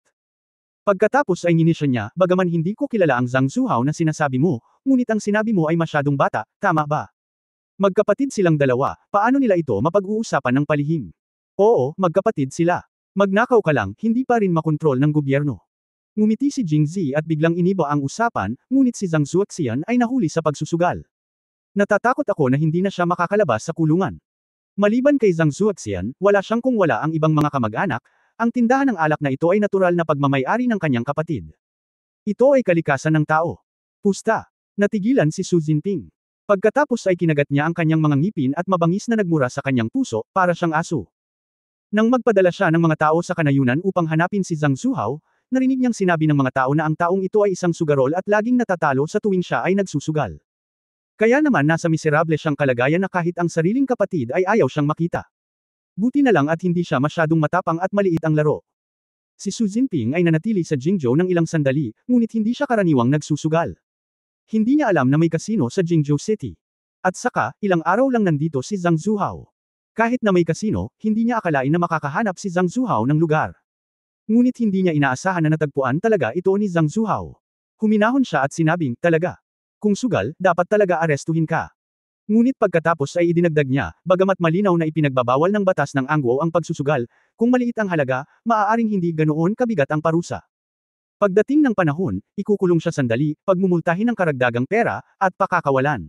Pagkatapos ay nginisya niya, bagaman hindi ko kilala ang Zhang Zuhao na sinasabi mo, ngunit ang sinabi mo ay masyadong bata, tama ba? Magkapatid silang dalawa, paano nila ito mapag-uusapan ng palihim? Oo, magkapatid sila. Magnakaw ka lang, hindi pa rin makontrol ng gobyerno. Ngumiti si Jingzi at biglang iniba ang usapan, ngunit si Zhang Zuoxian ay nahuli sa pagsusugal. Natatakot ako na hindi na siya makakalabas sa kulungan. Maliban kay Zhang Zuoxian, wala siyang kung wala ang ibang mga kamag-anak, ang tindahan ng alak na ito ay natural na pagmamay-ari ng kanyang kapatid. Ito ay kalikasan ng tao. Pusta. Natigilan si Su Jinping. Pagkatapos ay kinagat niya ang kanyang mga ngipin at mabangis na nagmura sa kanyang puso, para siyang aso. Nang magpadala siya ng mga tao sa kanayunan upang hanapin si Zhang Zuhao, narinig niyang sinabi ng mga tao na ang taong ito ay isang sugarol at laging natatalo sa tuwing siya ay nagsusugal. Kaya naman nasa miserable siyang kalagayan na kahit ang sariling kapatid ay ayaw siyang makita. Buti na lang at hindi siya masyadong matapang at maliit ang laro. Si Su Jinping ay nanatili sa Jingzhou ng ilang sandali, ngunit hindi siya karaniwang nagsusugal. Hindi niya alam na may kasino sa Jingzhou City. At saka, ilang araw lang nandito si Zhang Zuhao. Kahit na may kasino, hindi niya akalain na makakahanap si Zhang Zuhao ng lugar. Ngunit hindi niya inaasahan na natagpuan talaga ito ni Zhang Zuhao. Huminahon siya at sinabing, talaga. Kung sugal, dapat talaga arestuhin ka. Ngunit pagkatapos ay idinagdag niya, bagamat malinaw na ipinagbabawal ng batas ng Angguo ang pagsusugal, kung maliit ang halaga, maaaring hindi ganoon kabigat ang parusa. Pagdating ng panahon, ikukulong siya sandali, pagmumultahin ng karagdagang pera, at pakakawalan.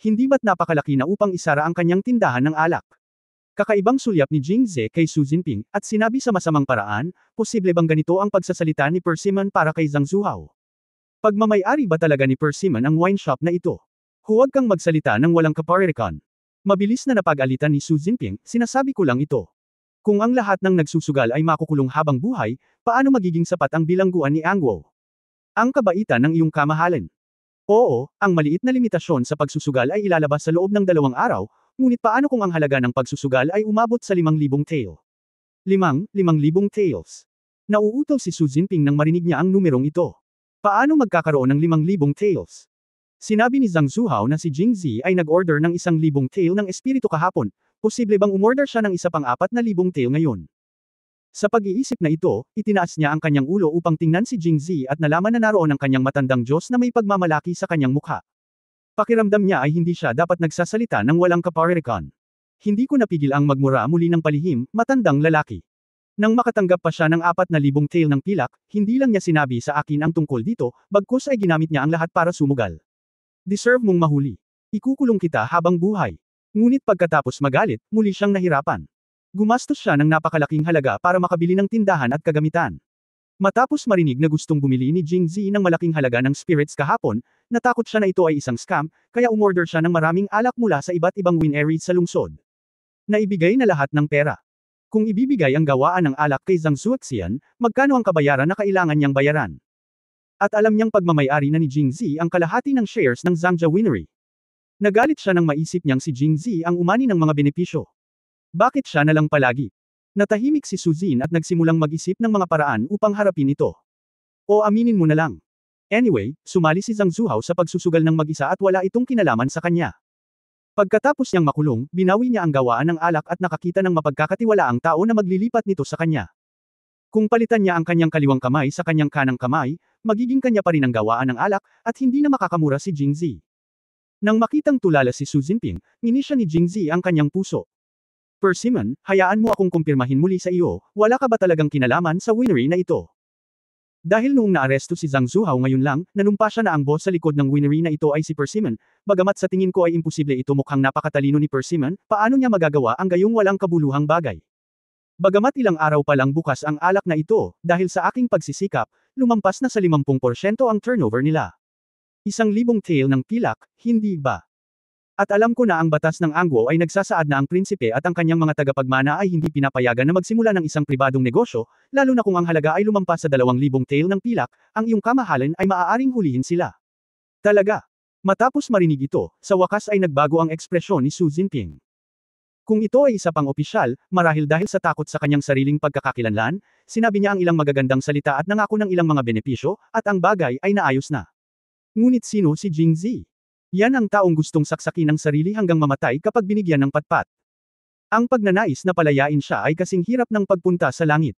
Hindi ba't napakalaki na upang isara ang kanyang tindahan ng alak? Kakaibang sulyap ni Jingzi kay Su Jinping, at sinabi sa masamang paraan, posible bang ganito ang pagsasalita ni Persimmon para kay Zhang Zuhao? Pagmamay-ari ba talaga ni Persimmon ang wine shop na ito? Huwag kang magsalita ng walang kaparirikan. Mabilis na napag-alitan ni Su Jinping, sinasabi ko lang ito. Kung ang lahat ng nagsusugal ay makukulong habang buhay, paano magiging sapat ang bilangguan ni Angguo? Ang kabaitan ng iyong kamahalan. Oo, ang maliit na limitasyon sa pagsusugal ay ilalabas sa loob ng 2 araw, ngunit paano kung ang halaga ng pagsusugal ay umabot sa 5,000 tael? 5,000 taels. Nauutal si Su Jinping nang marinig niya ang numerong ito. Paano magkakaroon ng 5,000 taels? Sinabi ni Zhang Zuhao na si Jingzi ay nag-order ng 1,000 tael ng espiritu kahapon, posible bang umorder siya ng isa pang 4,000 tael ngayon? Sa pag-iisip na ito, itinaas niya ang kanyang ulo upang tingnan si Jingzi at nalaman na naroon ang kanyang matandang Diyos na may pagmamalaki sa kanyang mukha. Pakiramdam niya ay hindi siya dapat nagsasalita ng walang kaparirikan. Hindi ko napigil ang magmura muli ng palihim, matandang lalaki. Nang makatanggap pa siya ng 4,000 tael ng pilak, hindi lang niya sinabi sa akin ang tungkol dito, bagkus ay ginamit niya ang lahat para sumugal. Deserve mong mahuli. Ikukulong kita habang buhay. Ngunit pagkatapos magalit, muli siyang nahirapan. Gumastos siya ng napakalaking halaga para makabili ng tindahan at kagamitan. Matapos marinig na gustong bumili ni Jingzi ng malaking halaga ng spirits kahapon, natakot siya na ito ay isang scam, kaya umorder siya ng maraming alak mula sa iba't ibang wineries sa lungsod. Naibigay na lahat ng pera. Kung ibibigay ang gawaan ng alak kay Zhang Zuoxian, magkano ang kabayaran na kailangan niyang bayaran? At alam niyang pagmamay-ari na ni Jingzi ang kalahati ng shares ng Zhangja Winery. Nagalit siya nang maisip niyang si Jingzi ang umani ng mga benepisyo. Bakit siya na lang palagi? Natahimik si Su Jin at nagsimulang mag-isip ng mga paraan upang harapin ito. O aminin mo na lang. Anyway, sumali si Zhang Zuhao sa pagsusugal ng mag-isa at wala itong kinalaman sa kanya. Pagkatapos niyang makulong, binawi niya ang gawaan ng alak at nakakita ng mapagkakatiwalaang tao na maglilipat nito sa kanya. Kung palitan niya ang kanyang kaliwang kamay sa kanyang kanang kamay, magiging kanya pa rin ang gawaan ng alak, at hindi na makakamura si Jingzi. Nang makitang tulala si Su Jinping, inisya ni Jingzi ang kanyang puso. Persimmon, hayaan mo akong kumpirmahin muli sa iyo, wala ka ba talagang kinalaman sa winery na ito? Dahil noong naaresto si Zhang Zuhao ngayon lang, nanumpa siya na ang boss sa likod ng winery na ito ay si Persimmon, bagamat sa tingin ko ay imposible ito mukhang napakatalino ni Persimmon, paano niya magagawa ang gayong walang kabuluhang bagay? Bagamat ilang araw pa lang bukas ang alak na ito, dahil sa aking pagsisikap, lumampas na sa 50% ang turnover nila. 1,000 tail ng pilak, hindi ba? At alam ko na ang batas ng Angwo ay nagsasaad na ang prinsipe at ang kanyang mga tagapagmana ay hindi pinapayagan na magsimula ng isang pribadong negosyo, lalo na kung ang halaga ay lumampas sa 2,000 tail ng pilak, ang iyong kamahalan ay maaaring hulihin sila. Talaga. Matapos marinig ito, sa wakas ay nagbago ang ekspresyon ni Xu Jinping. Kung ito ay isa pang opisyal, marahil dahil sa takot sa kanyang sariling pagkakakilanlan, sinabi niya ang ilang magagandang salita at nangako ng ilang mga benepisyo, at ang bagay ay naayos na. Ngunit sino si Jing Zi? Yan ang taong gustong saksakin ang sarili hanggang mamatay kapag binigyan ng patpat. Ang pagnanais na palayain siya ay kasing hirap ng pagpunta sa langit.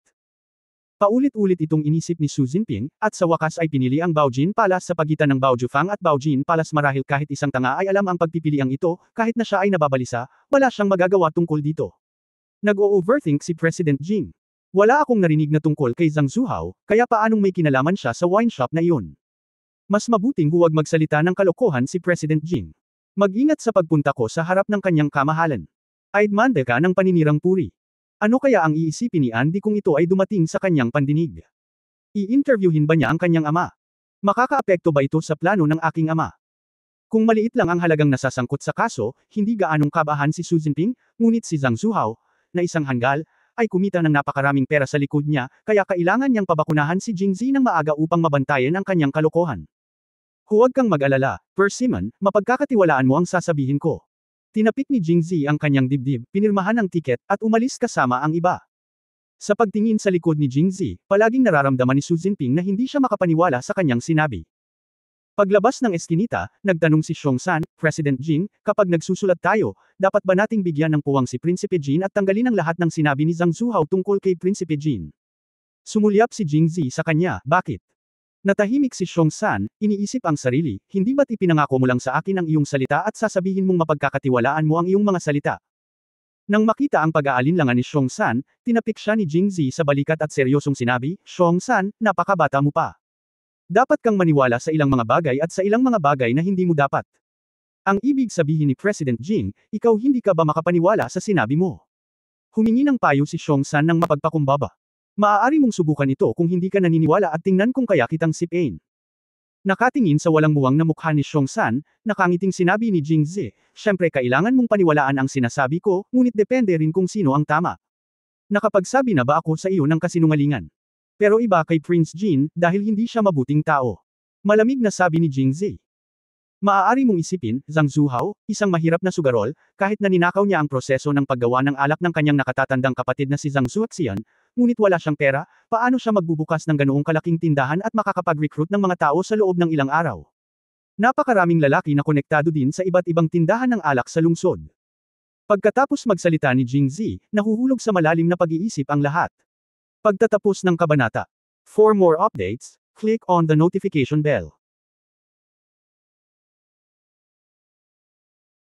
Paulit-ulit itong inisip ni Xu Jinping, at sa wakas ay pinili ang Baojin Palace sa pagitan ng Baojufang at Baojin Palace marahil kahit isang tanga ay alam ang pagpipiliang ito, kahit na siya ay nababalisa, wala siyang magagawa tungkol dito. Nag-o-overthink si President Jing. Wala akong narinig na tungkol kay Zhang Zuhao, kaya paanong may kinalaman siya sa wine shop na iyon? Mas mabuting huwag magsalita ng kalokohan si President Jing. Mag-ingat sa pagpunta ko sa harap ng kanyang kamahalan. Aidmande ka ng paninirang puri. Ano kaya ang iisipin ni Andy kung ito ay dumating sa kanyang pandinig? I-interviewin ba niya ang kanyang ama? Makakaapekto ba ito sa plano ng aking ama? Kung maliit lang ang halagang nasasangkot sa kaso, hindi gaanong kabahan si Xu Jinping, ngunit si Zhang Zuhao, na isang hanggal, ay kumita ng napakaraming pera sa likod niya, kaya kailangan niyang pabakunahan si Jing Zi ng maaga upang mabantayan ang kanyang kalokohan. Huwag kang mag-alala, Persimmon, mapagkakatiwalaan mo ang sasabihin ko. Tinapik ni Jing Zi ang kanyang dibdib, pinirmahan ang tiket, at umalis kasama ang iba. Sa pagtingin sa likod ni Jing Zi, palaging nararamdaman ni Xu Jinping na hindi siya makapaniwala sa kanyang sinabi. Paglabas ng eskinita, nagtanong si Xiongsan, President Jing, kapag nagsusulat tayo, dapat ba nating bigyan ng puwang si Prinsipe Jin at tanggalin ang lahat ng sinabi ni Zhang Zuhao tungkol kay Prinsipe Jin? Sumulyap si Jing Zi sa kanya, bakit? Natahimik si Xiongsan, iniisip ang sarili, hindi ba't ipinangako mo lang sa akin ang iyong salita at sasabihin mong mapagkakatiwalaan mo ang iyong mga salita? Nang makita ang pag-aalinlangan ni Xiongsan, tinapik siya ni Jing Zi sa balikat at seryosong sinabi, Xiongsan, napakabata mo pa. Dapat kang maniwala sa ilang mga bagay at sa ilang mga bagay na hindi mo dapat. Ang ibig sabihin ni President Jing, ikaw hindi ka ba makapaniwala sa sinabi mo? Humingi ng payo si Xiongsan ng mapagpakumbaba. Maaari mong subukan ito kung hindi ka naniniwala at tingnan kung kaya kitang sipain. Nakatingin sa walang muwang na mukha ni Xiongsan, nakangiting sinabi ni Jing Zi, syempre kailangan mong paniwalaan ang sinasabi ko, ngunit depende rin kung sino ang tama. Nakapagsabi na ba ako sa iyo ng kasinungalingan? Pero iba kay Prince Jin, dahil hindi siya mabuting tao. Malamig na sabi ni Jing Zi. Maaari mong isipin, Zhang Zuhao, isang mahirap na sugarol, kahit na ninakaw niya ang proseso ng paggawa ng alak ng kanyang nakatatandang kapatid na si Zhang Zuoxian, ngunit wala siyang pera, paano siya magbubukas ng ganoong kalaking tindahan at makakapag-recruit ng mga tao sa loob ng ilang araw? Napakaraming lalaki na konektado din sa iba't ibang tindahan ng alak sa lungsod. Pagkatapos magsalita ni Jing Zi, nahuhulog sa malalim na pag-iisip ang lahat. Pagtatapos ng kabanata. For more updates, click on the notification bell.